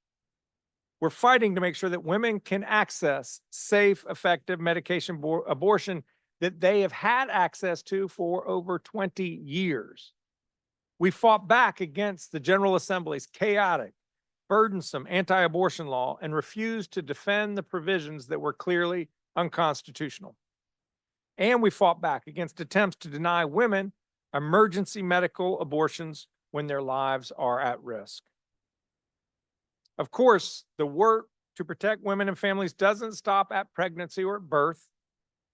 We're fighting to make sure that women can access safe, effective medication abortion that they have had access to for over 20 years. We fought back against the General Assembly's chaotic, burdensome anti-abortion law and refused to defend the provisions that were clearly unconstitutional. And we fought back against attempts to deny women emergency medical abortions when their lives are at risk. Of course, the work to protect women and families doesn't stop at pregnancy or at birth.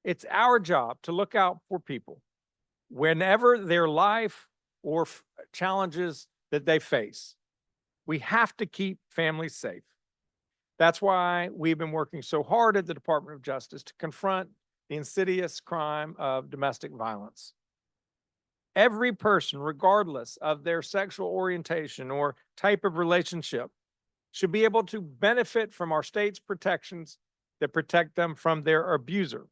It's our job to look out for people whenever their life or challenges that they face. We have to keep families safe. That's why we've been working so hard at the Department of Justice to confront the insidious crime of domestic violence. Every person, regardless of their sexual orientation or type of relationship, should be able to benefit from our state's protections that protect them from their abuser.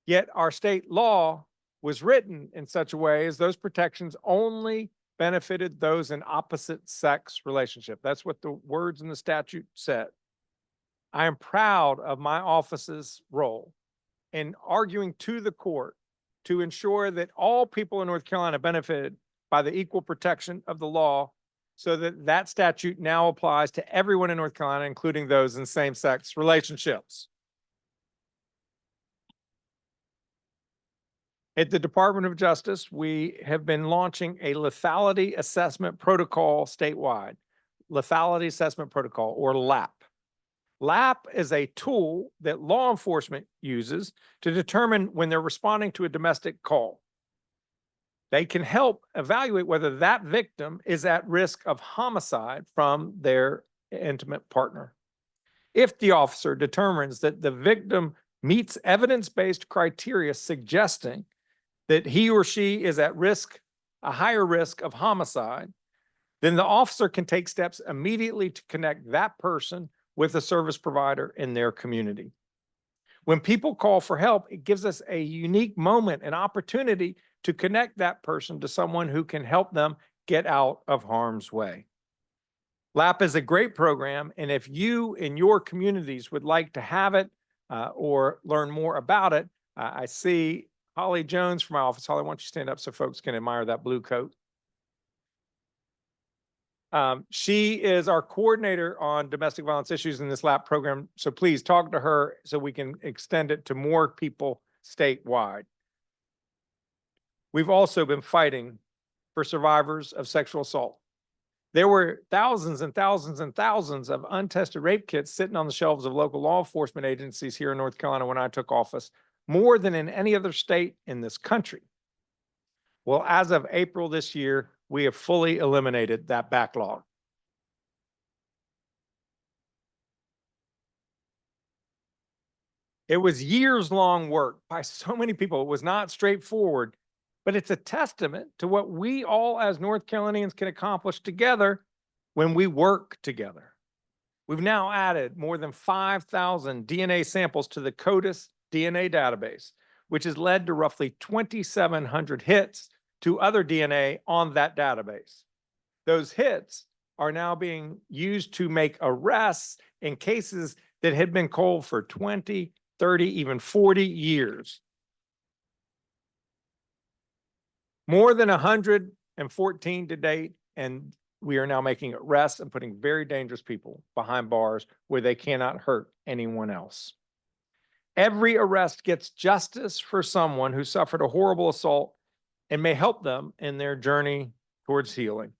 Yet our state law was written in such a way as those protections only benefited those in opposite sex relationship. That's what the words in the statute said. I am proud of my office's role in arguing to the court to ensure that all people in North Carolina benefited by the equal protection of the law, so that that statute now applies to everyone in North Carolina, including those in same-sex relationships. At the Department of Justice, we have been launching a lethality assessment protocol statewide. Lethality Assessment Protocol, or LAP. LAP is a tool that law enforcement uses to determine when they're responding to a domestic call. They can help evaluate whether that victim is at risk of homicide from their intimate partner. If the officer determines that the victim meets evidence-based criteria suggesting that he or she is at risk, a higher risk of homicide, then the officer can take steps immediately to connect that person with a service provider in their community. When people call for help, it gives us a unique moment and opportunity to connect that person to someone who can help them get out of harm's way. LAP is a great program, and if you in your communities would like to have it or learn more about it, I see Holly Jones from my office. Holly, why don't you stand up so folks can admire that blue coat? She is our coordinator on domestic violence issues in this LAP program. So please talk to her so we can extend it to more people statewide. We've also been fighting for survivors of sexual assault. There were thousands and thousands and thousands of untested rape kits sitting on the shelves of local law enforcement agencies here in North Carolina when I took office, more than in any other state in this country. Well, as of April this year, we have fully eliminated that backlog. It was years-long work by so many people. It was not straightforward, but it's a testament to what we all as North Carolinians can accomplish together when we work together. We've now added more than 5,000 DNA samples to the CODIS DNA database, which has led to roughly 2,700 hits to other DNA on that database. Those hits are now being used to make arrests in cases that had been cold for 20, 30, even 40 years. More than 114 to date, and we are now making arrests and putting very dangerous people behind bars where they cannot hurt anyone else. Every arrest gets justice for someone who suffered a horrible assault and may help them in their journey towards healing.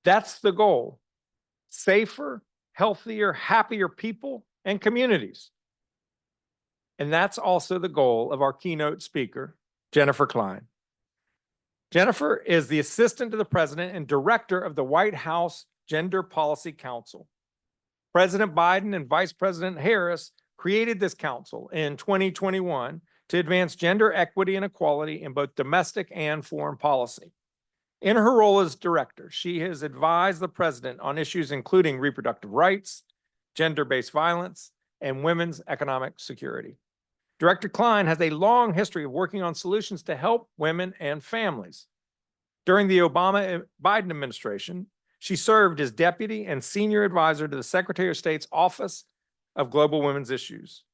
That's the goal: safer, healthier, happier people and communities. And that's also the goal of our keynote speaker, Jennifer Klein. Jennifer is the assistant to the president and director of the White House Gender Policy Council. President Biden and Vice President Harris created this council in 2021 to advance gender equity and equality in both domestic and foreign policy. In her role as director, she has advised the president on issues including reproductive rights, gender-based violence, and women's economic security. Director Klein has a long history of working on solutions to help women and families. During the Obama-Biden administration, she served as deputy and senior advisor to the Secretary of State's Office of Global Women's Issues.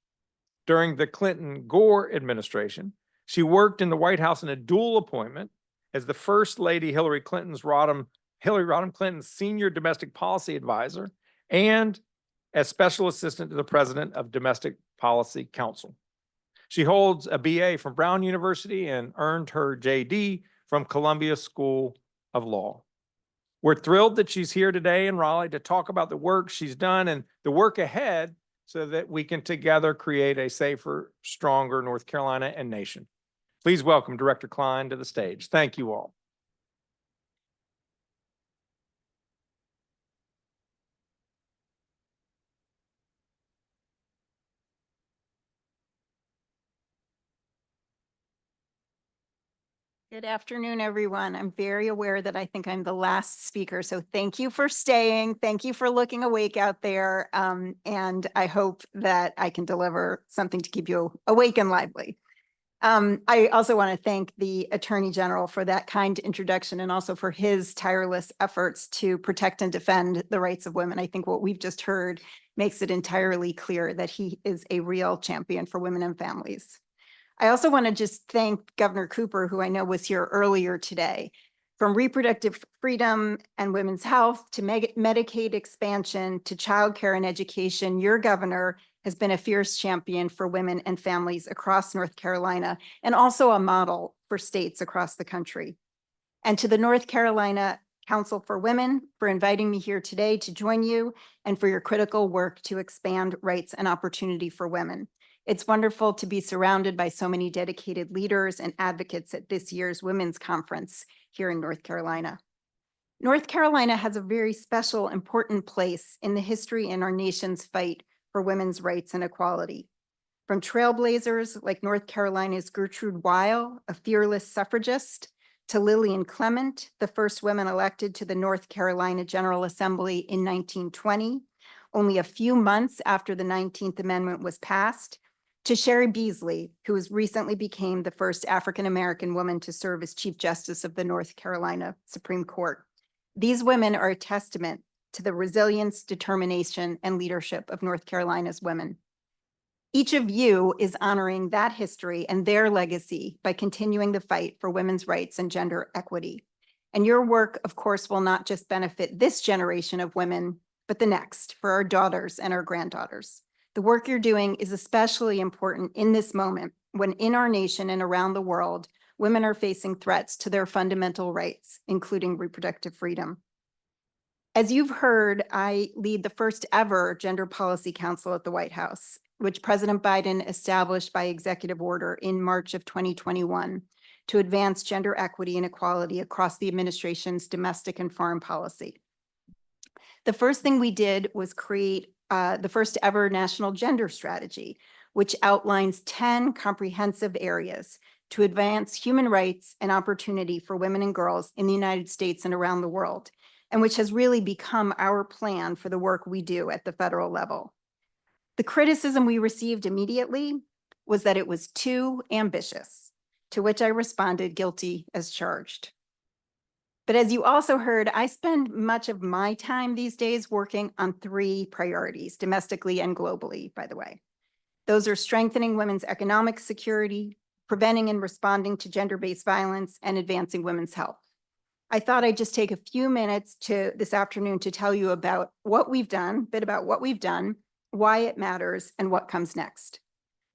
During the Clinton-Gore administration, she worked in the White House in a dual appointment as the First Lady Hillary Rodham Clinton's senior domestic policy advisor and as special assistant to the president of Domestic Policy Council. She holds a BA from Brown University and earned her JD from Columbia School of Law. We're thrilled that she's here today in Raleigh to talk about the work she's done and the work ahead so that we can together create a safer, stronger North Carolina and nation. Please welcome Director Klein to the stage. Thank you all. Good afternoon, everyone. I'm very aware that I think I'm the last speaker, so thank you for staying. Thank you for looking awake out there, and I hope that I can deliver something to keep you awake and lively. I also want to thank the Attorney General for that kind introduction and also for his tireless efforts to protect and defend the rights of women. I think what we've just heard makes it entirely clear that he is a real champion for women and families. I also want to just thank Governor Cooper, who I know was here earlier today. From reproductive freedom and women's health to Medicaid expansion to childcare and education, your governor has been a fierce champion for women and families across North Carolina and also a model for states across the country. And to the North Carolina Council for Women for inviting me here today to join you and for your critical work to expand rights and opportunity for women. It's wonderful to be surrounded by so many dedicated leaders and advocates at this year's Women's Conference here in North Carolina. North Carolina has a very special, important place in the history in our nation's fight for women's rights and equality. From trailblazers like North Carolina's Gertrude Weil, a fearless suffragist, to Lillian Clement, the first woman elected to the North Carolina General Assembly in 1920, only a few months after the 19th Amendment was passed, to Sherry Beasley, who recently became the first African-American woman to serve as Chief Justice of the North Carolina Supreme Court. These women are a testament to the resilience, determination, and leadership of North Carolina's women. Each of you is honoring that history and their legacy by continuing the fight for women's rights and gender equity. And your work, of course, will not just benefit this generation of women, but the next, for our daughters and our granddaughters. The work you're doing is especially important in this moment when in our nation and around the world, women are facing threats to their fundamental rights, including reproductive freedom. As you've heard, I lead the first ever Gender Policy Council at the White House, which President Biden established by executive order in March of 2021 to advance gender equity and equality across the administration's domestic and foreign policy. The first thing we did was create the first ever national gender strategy, which outlines 10 comprehensive areas to advance human rights and opportunity for women and girls in the United States and around the world, and which has really become our plan for the work we do at the federal level. The criticism we received immediately was that it was too ambitious, to which I responded guilty as charged. But as you also heard, I spend much of my time these days working on 3 priorities, domestically and globally, by the way. Those are strengthening women's economic security, preventing and responding to gender-based violence, and advancing women's health. I thought I'd just take a few minutes this afternoon to tell you about what we've done, a bit about what we've done, why it matters, and what comes next.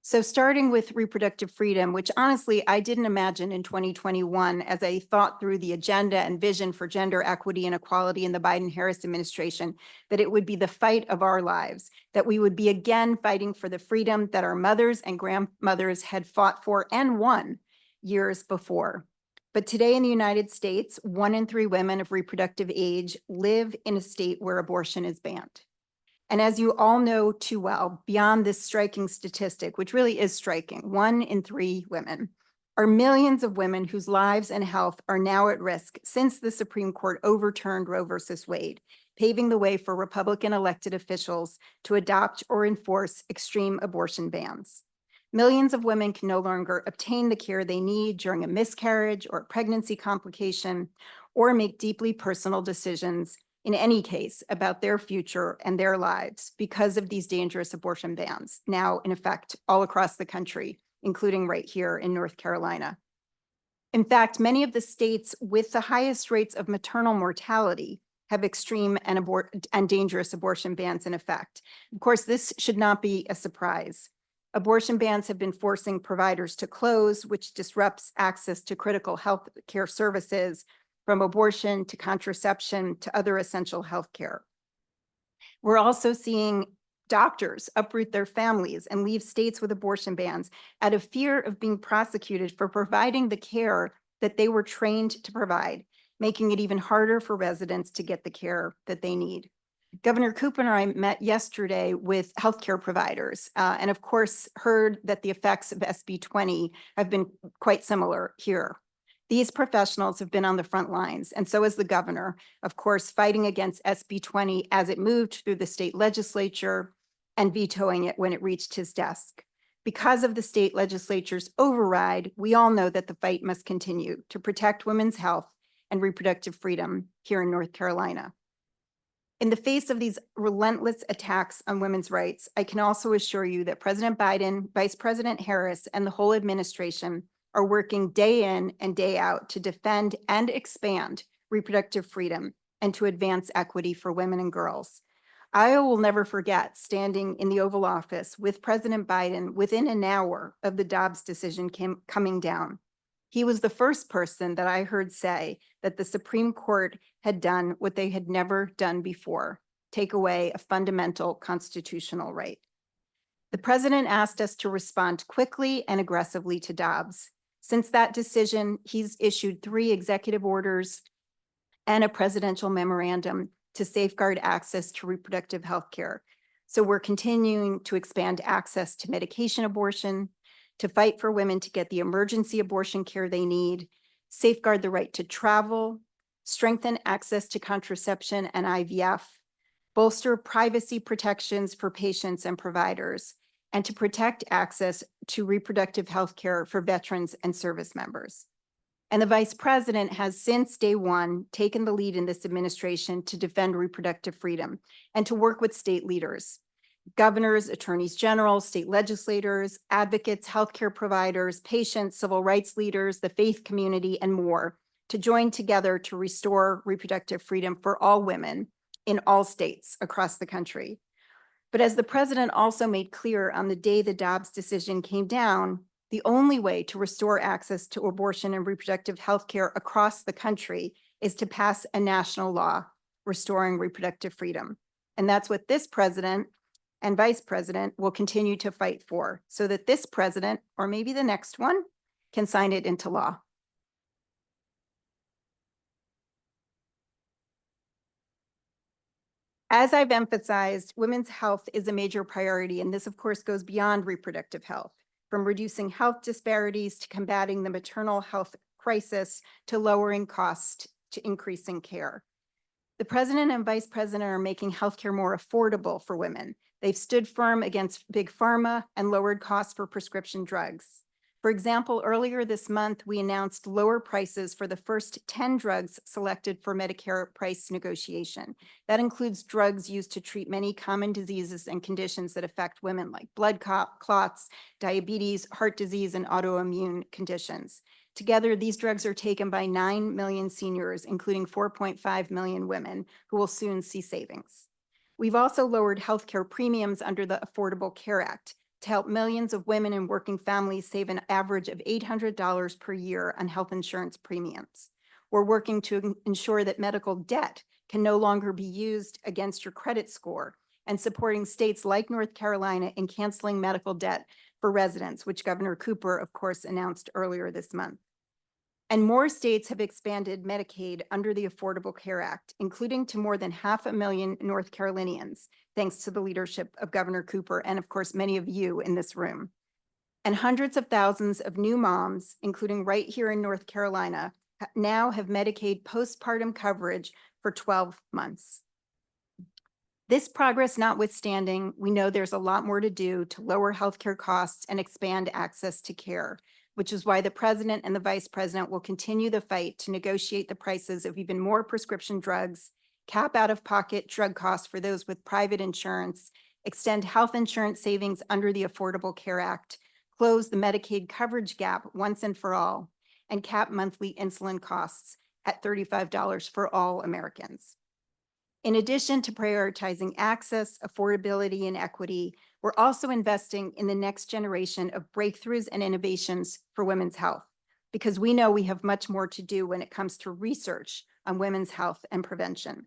So starting with reproductive freedom, which honestly, I didn't imagine in 2021 as I thought through the agenda and vision for gender equity and equality in the Biden-Harris administration, that it would be the fight of our lives, that we would be again fighting for the freedom that our mothers and grandmothers had fought for and won years before. But today in the United States, 1 in 3 women of reproductive age live in a state where abortion is banned. And as you all know too well, beyond this striking statistic, which really is striking, 1 in 3 women, are millions of women whose lives and health are now at risk since the Supreme Court overturned Roe versus Wade, paving the way for Republican elected officials to adopt or enforce extreme abortion bans. Millions of women can no longer obtain the care they need during a miscarriage or pregnancy complication, or make deeply personal decisions in any case about their future and their lives because of these dangerous abortion bans now in effect all across the country, including right here in North Carolina. In fact, many of the states with the highest rates of maternal mortality have extreme and dangerous abortion bans in effect. Of course, this should not be a surprise. Abortion bans have been forcing providers to close, which disrupts access to critical health care services, from abortion to contraception to other essential health care. We're also seeing doctors uproot their families and leave states with abortion bans out of fear of being prosecuted for providing the care that they were trained to provide, making it even harder for residents to get the care that they need. Governor Cooper and I met yesterday with healthcare providers and of course heard that the effects of SB 20 have been quite similar here. These professionals have been on the front lines, and so has the governor, of course, fighting against SB 20 as it moved through the state legislature and vetoing it when it reached his desk. Because of the state legislature's override, we all know that the fight must continue to protect women's health and reproductive freedom here in North Carolina. In the face of these relentless attacks on women's rights, I can also assure you that President Biden, Vice President Harris, and the whole administration are working day in and day out to defend and expand reproductive freedom and to advance equity for women and girls. I will never forget standing in the Oval Office with President Biden within an hour of the Dobbs decision coming down. He was the first person that I heard say that the Supreme Court had done what they had never done before, take away a fundamental constitutional right. The president asked us to respond quickly and aggressively to Dobbs. Since that decision, he's issued 3 executive orders and a presidential memorandum to safeguard access to reproductive health care. So we're continuing to expand access to medication abortion, to fight for women to get the emergency abortion care they need, safeguard the right to travel, strengthen access to contraception and IVF, bolster privacy protections for patients and providers, and to protect access to reproductive health care for veterans and service members. And the Vice President has since day one taken the lead in this administration to defend reproductive freedom and to work with state leaders, governors, attorneys general, state legislators, advocates, healthcare providers, patients, civil rights leaders, the faith community, and more to join together to restore reproductive freedom for all women in all states across the country. But as the president also made clear on the day the Dobbs decision came down, the only way to restore access to abortion and reproductive health care across the country is to pass a national law restoring reproductive freedom. And that's what this president and vice president will continue to fight for, so that this president, or maybe the next one, can sign it into law. As I've emphasized, women's health is a major priority, and this, of course, goes beyond reproductive health, from reducing health disparities to combating the maternal health crisis to lowering costs to increasing care. The president and vice president are making healthcare more affordable for women. They've stood firm against big pharma and lowered costs for prescription drugs. For example, earlier this month, we announced lower prices for the first 10 drugs selected for Medicare price negotiation. That includes drugs used to treat many common diseases and conditions that affect women, like blood clots, diabetes, heart disease, and autoimmune conditions. Together, these drugs are taken by 9 million seniors, including 4.5 million women, who will soon see savings. We've also lowered healthcare premiums under the Affordable Care Act to help millions of women and working families save an average of $800 per year on health insurance premiums. We're working to ensure that medical debt can no longer be used against your credit score, and supporting states like North Carolina in canceling medical debt for residents, which Governor Cooper, of course, announced earlier this month. And more states have expanded Medicaid under the Affordable Care Act, including to more than 500,000 North Carolinians, thanks to the leadership of Governor Cooper and, of course, many of you in this room. And hundreds of thousands of new moms, including right here in North Carolina, now have Medicaid postpartum coverage for 12 months. This progress notwithstanding, we know there's a lot more to do to lower healthcare costs and expand access to care, which is why the president and the vice president will continue the fight to negotiate the prices of even more prescription drugs, cap out-of-pocket drug costs for those with private insurance, extend health insurance savings under the Affordable Care Act, close the Medicaid coverage gap once and for all, and cap monthly insulin costs at $35 for all Americans. In addition to prioritizing access, affordability, and equity, we're also investing in the next generation of breakthroughs and innovations for women's health, because we know we have much more to do when it comes to research on women's health and prevention.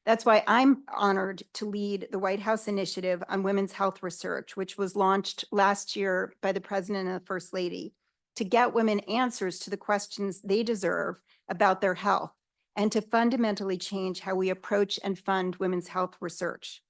That's why I'm honored to lead the White House initiative on women's health research, which was launched last year by the president and the first lady, to get women answers to the questions they deserve about their health, and to fundamentally change how we approach and fund women's health research.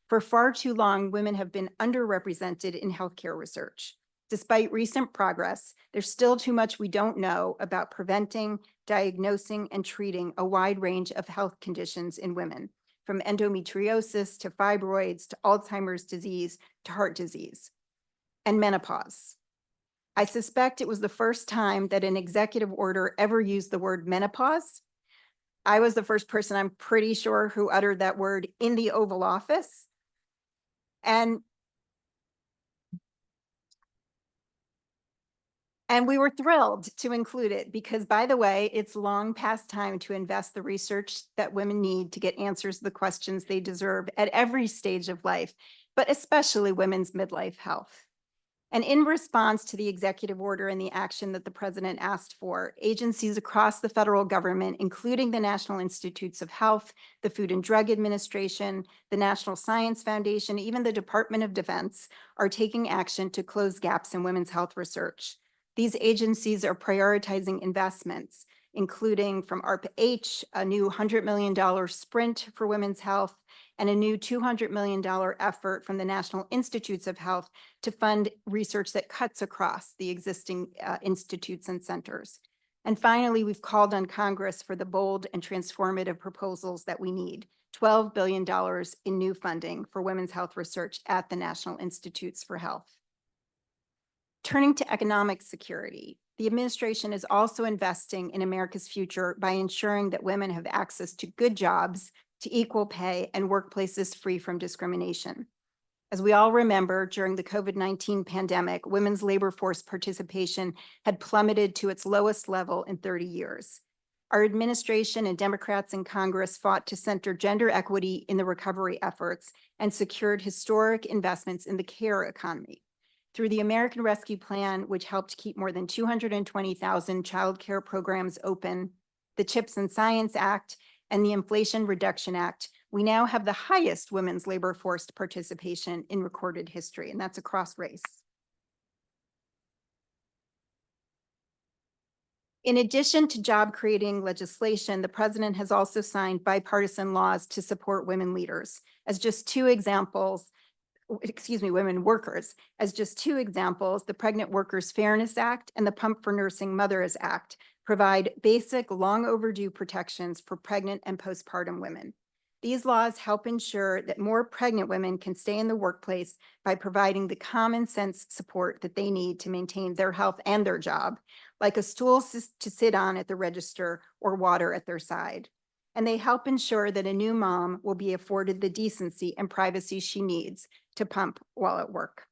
For far too long, women have been underrepresented in healthcare research. Despite recent progress, there's still too much we don't know about preventing, diagnosing, and treating a wide range of health conditions in women, from endometriosis to fibroids to Alzheimer's disease to heart disease and menopause. I suspect it was the first time that an executive order ever used the word menopause. I was the first person, I'm pretty sure, who uttered that word in the Oval Office. And we were thrilled to include it because, by the way, it's long past time to invest the research that women need to get answers to the questions they deserve at every stage of life, but especially women's midlife health. And in response to the executive order and the action that the president asked for, agencies across the federal government, including the National Institutes of Health, the Food and Drug Administration, the National Science Foundation, even the Department of Defense, are taking action to close gaps in women's health research. These agencies are prioritizing investments, including from ARPA-H, a new $100 million sprint for women's health, and a new $200 million effort from the National Institutes of Health to fund research that cuts across the existing institutes and centers. And finally, we've called on Congress for the bold and transformative proposals that we need. $12 billion in new funding for women's health research at the National Institutes for Health. Turning to economic security, the administration is also investing in America's future by ensuring that women have access to good jobs, to equal pay, and workplaces free from discrimination. As we all remember, during the COVID-19 pandemic, women's labor force participation had plummeted to its lowest level in 30 years. Our administration and Democrats in Congress fought to center gender equity in the recovery efforts and secured historic investments in the care economy. Through the American Rescue Plan, which helped keep more than 220,000 child care programs open, the CHIPS and Science Act, and the Inflation Reduction Act, we now have the highest women's labor force participation in recorded history, and that's across race. In addition to job-creating legislation, the president has also signed bipartisan laws to support women leaders. As just two examples, women workers. As just two examples, the Pregnant Workers Fairness Act and the Pump for Nursing Mothers Act provide basic, long overdue protections for pregnant and postpartum women. These laws help ensure that more pregnant women can stay in the workplace by providing the common sense support that they need to maintain their health and their job, like a stool to sit on at the register or water at their side. And they help ensure that a new mom will be afforded the decency and privacy she needs to pump while at work.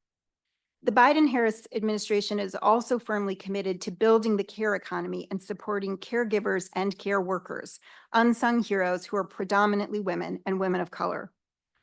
The Biden-Harris administration is also firmly committed to building the care economy and supporting caregivers and care workers, unsung heroes who are predominantly women and women of color.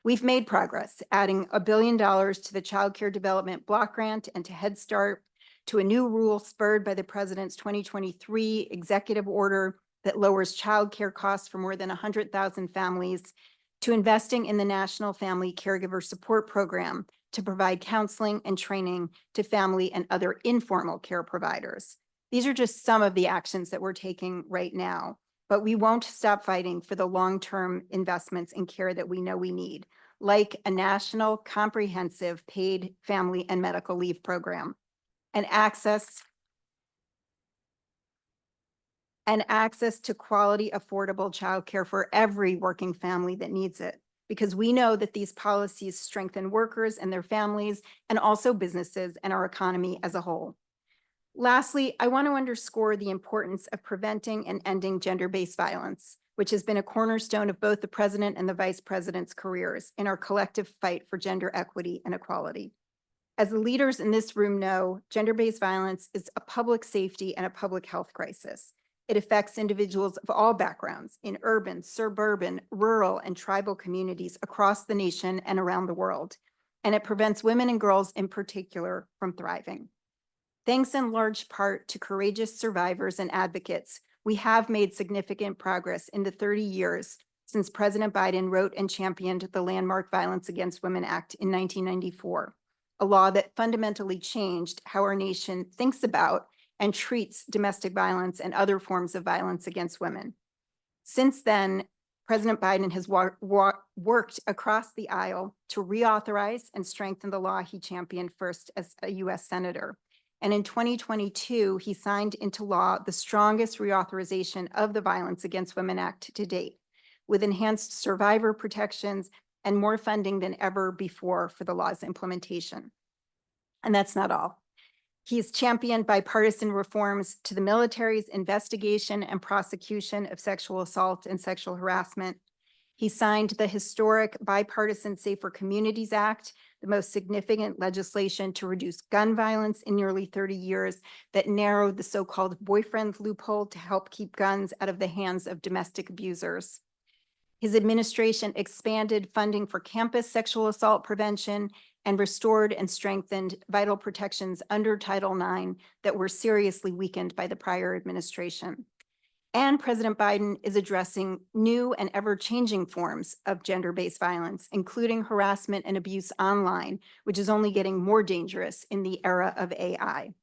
We've made progress, adding $1 billion to the Child Care Development Block Grant and to Head Start, to a new rule spurred by the president's 2023 executive order that lowers child care costs for more than 100,000 families, to investing in the National Family Caregiver Support Program to provide counseling and training to family and other informal care providers. These are just some of the actions that we're taking right now, but we won't stop fighting for the long-term investments in care that we know we need, like a national comprehensive paid family and medical leave program, and access to quality, affordable childcare for every working family that needs it, because we know that these policies strengthen workers and their families, and also businesses and our economy as a whole. Lastly, I want to underscore the importance of preventing and ending gender-based violence, which has been a cornerstone of both the president and the vice president's careers in our collective fight for gender equity and equality. As the leaders in this room know, gender-based violence is a public safety and a public health crisis. It affects individuals of all backgrounds in urban, suburban, rural, and tribal communities across the nation and around the world. And it prevents women and girls in particular from thriving. Thanks in large part to courageous survivors and advocates, we have made significant progress in the 30 years since President Biden wrote and championed the landmark Violence Against Women Act in 1994, a law that fundamentally changed how our nation thinks about and treats domestic violence and other forms of violence against women. Since then, President Biden has worked across the aisle to reauthorize and strengthen the law he championed first as a U.S. Senator. And in 2022, he signed into law the strongest reauthorization of the Violence Against Women Act to date, with enhanced survivor protections and more funding than ever before for the law's implementation. And that's not all. He's championed bipartisan reforms to the military's investigation and prosecution of sexual assault and sexual harassment. He signed the historic Bipartisan Safer Communities Act, the most significant legislation to reduce gun violence in nearly 30 years that narrowed the so-called boyfriend loophole to help keep guns out of the hands of domestic abusers. His administration expanded funding for campus sexual assault prevention and restored and strengthened vital protections under Title IX that were seriously weakened by the prior administration. And President Biden is addressing new and ever-changing forms of gender-based violence, including harassment and abuse online, which is only getting more dangerous in the era of AI.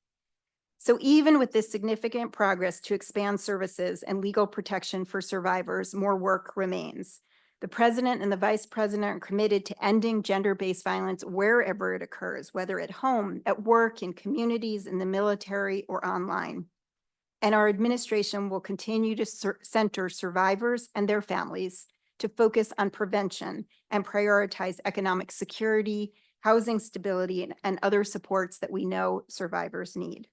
So even with this significant progress to expand services and legal protection for survivors, more work remains. The president and the vice president are committed to ending gender-based violence wherever it occurs, whether at home, at work, in communities, in the military, or online. And our administration will continue to center survivors and their families to focus on prevention and prioritize economic security, housing stability, and other supports that we know survivors need.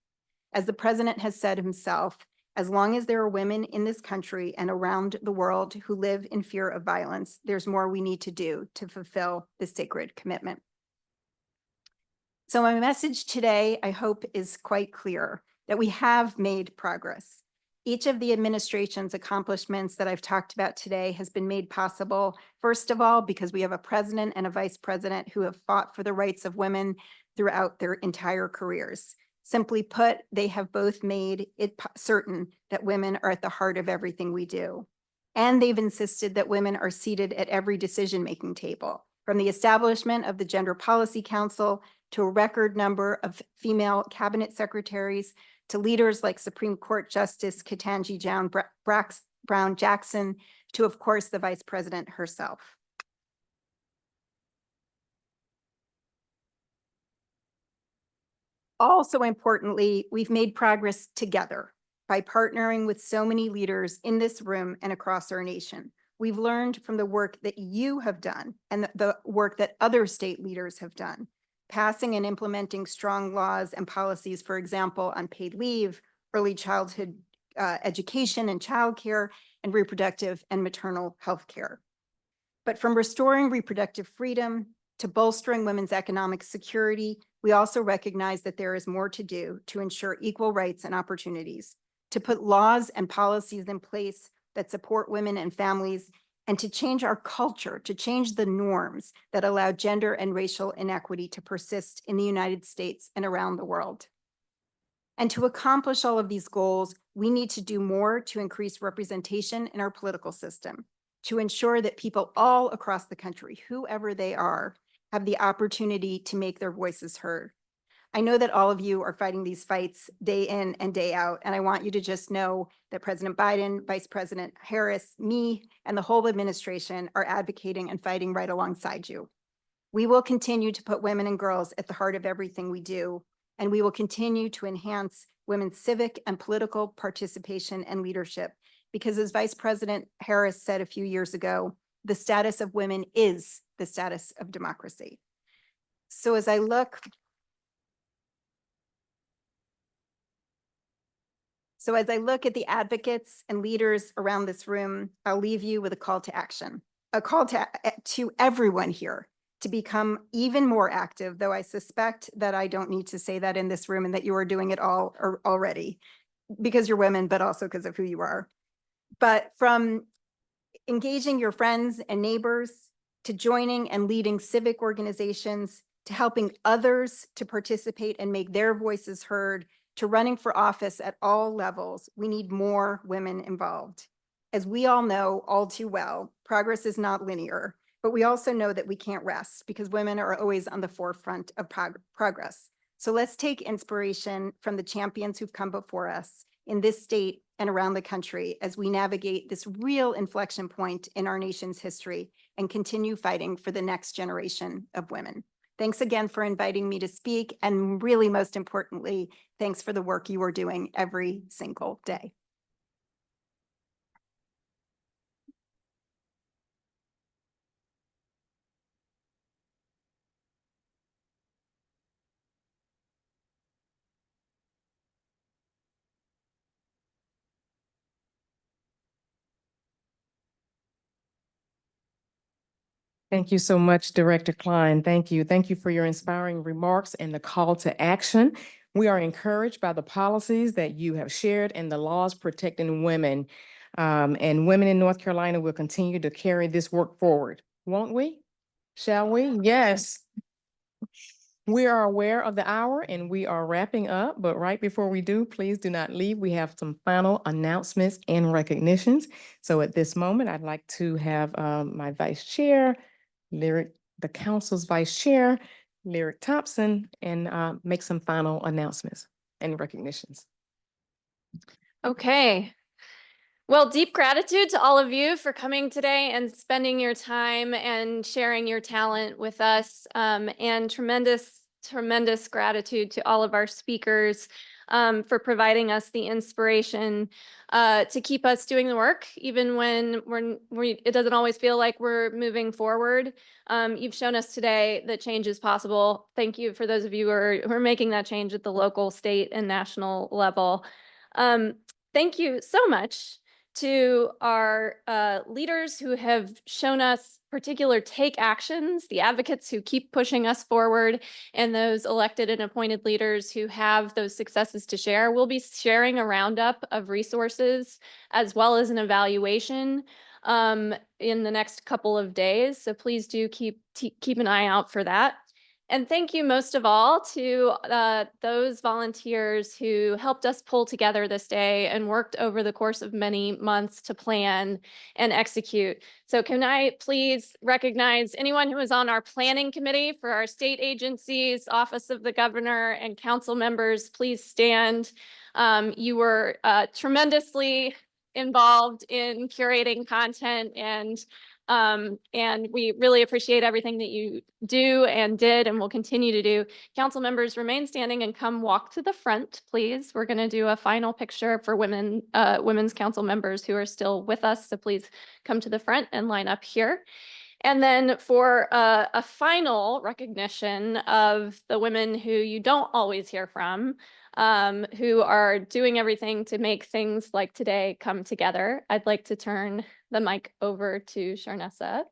As the president has said himself, as long as there are women in this country and around the world who live in fear of violence, there's more we need to do to fulfill this sacred commitment. So my message today, I hope, is quite clear that we have made progress. Each of the administration's accomplishments that I've talked about today has been made possible, first of all, because we have a president and a vice president who have fought for the rights of women throughout their entire careers. Simply put, they have both made it certain that women are at the heart of everything we do. And they've insisted that women are seated at every decision-making table, from the establishment of the Gender Policy Council to a record number of female cabinet secretaries, to leaders like Supreme Court Justice Ketanji Brown Jackson, to, of course, the Vice President herself. Also importantly, we've made progress together by partnering with so many leaders in this room and across our nation. We've learned from the work that you have done and the work that other state leaders have done, passing and implementing strong laws and policies, for example, on paid leave, early childhood education and childcare, and reproductive and maternal health care. But from restoring reproductive freedom to bolstering women's economic security, we also recognize that there is more to do to ensure equal rights and opportunities, to put laws and policies in place that support women and families, and to change our culture, to change the norms that allow gender and racial inequity to persist in the United States and around the world. And to accomplish all of these goals, we need to do more to increase representation in our political system, to ensure that people all across the country, whoever they are, have the opportunity to make their voices heard. I know that all of you are fighting these fights day in and day out, and I want you to just know that President Biden, Vice President Harris, me, and the whole administration are advocating and fighting right alongside you. We will continue to put women and girls at the heart of everything we do, and we will continue to enhance women's civic and political participation and leadership, because as Vice President Harris said a few years ago, the status of women is the status of democracy. So as I look at the advocates and leaders around this room, I'll leave you with a call to action, a call to everyone here to become even more active, though I suspect that I don't need to say that in this room and that you are doing it all already because you're women, but also because of who you are. But from engaging your friends and neighbors to joining and leading civic organizations, to helping others to participate and make their voices heard, to running for office at all levels, we need more women involved. As we all know all too well, progress is not linear, but we also know that we can't rest because women are always on the forefront of progress. So let's take inspiration from the champions who've come before us in this state and around the country as we navigate this real inflection point in our nation's history and continue fighting for the next generation of women. Thanks again for inviting me to speak, and really most importantly, thanks for the work you are doing every single day. Thank you so much, Director Klein. Thank you. Thank you for your inspiring remarks and the call to action. We are encouraged by the policies that you have shared and the laws protecting women. And women in North Carolina will continue to carry this work forward, won't we? Shall we? Yes. We are aware of the hour and we are wrapping up, but right before we do, please do not leave. We have some final announcements and recognitions. So at this moment, I'd like to have my Vice Chair, the Council's Vice Chair, Lyric Thompson, and make some final announcements and recognitions. Okay. Well, deep gratitude to all of you for coming today and spending your time and sharing your talent with us. And tremendous gratitude to all of our speakers for providing us the inspiration to keep us doing the work, even when it doesn't always feel like we're moving forward. You've shown us today that change is possible. Thank you for those of you who are making that change at the local, state, and national level. Thank you so much to our leaders who have shown us particular take actions, the advocates who keep pushing us forward, and those elected and appointed leaders who have those successes to share. We'll be sharing a roundup of resources as well as an evaluation in the next couple of days. So please do keep an eye out for that. And thank you most of all to those volunteers who helped us pull together this day and worked over the course of many months to plan and execute. So can I please recognize anyone who was on our planning committee for our state agencies, Office of the Governor, and council members, please stand. You were tremendously involved in curating content, and we really appreciate everything that you do and did and will continue to do. Council members, remain standing and come walk to the front, please. We're going to do a final picture for women's council members who are still with us. So please come to the front and line up here. And then for a final recognition of the women who you don't always hear from, who are doing everything to make things like today come together, I'd like to turn the mic over to Sharnessa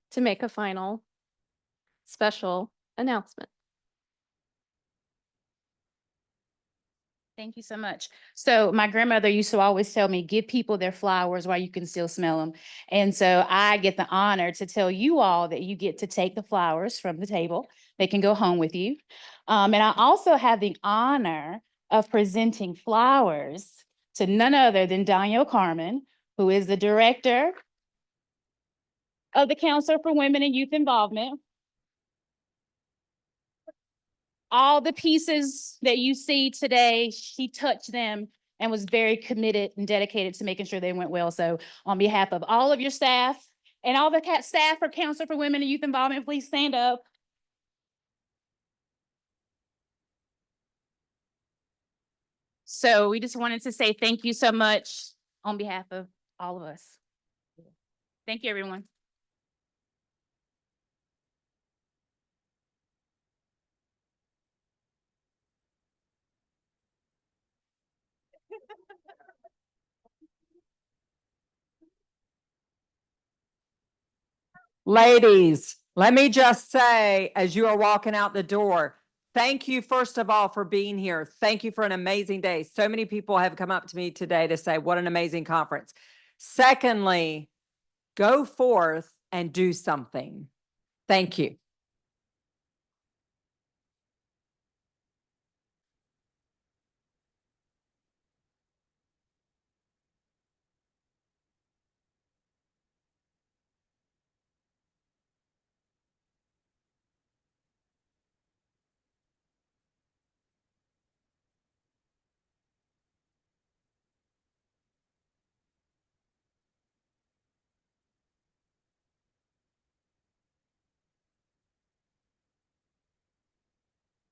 to make a final special announcement. Thank you so much. So my grandmother used to always tell me, give people their flowers while you can still smell them. And so I get the honor to tell you all that you get to take the flowers from the table. They can go home with you. And I also have the honor of presenting flowers to none other than Danielle Carmen, who is the director of the Council for Women and Youth Involvement. All the pieces that you see today, she touched them and was very committed and dedicated to making sure they went well. So on behalf of all of your staff and all the staff for Council for Women and Youth Involvement, please stand up. So we just wanted to say thank you so much on behalf of all of us. Thank you, everyone. Ladies, let me just say, as you are walking out the door, thank you, first of all, for being here. Thank you for an amazing day. So many people have come up to me today to say, what an amazing conference. Secondly, go forth and do something. Thank you.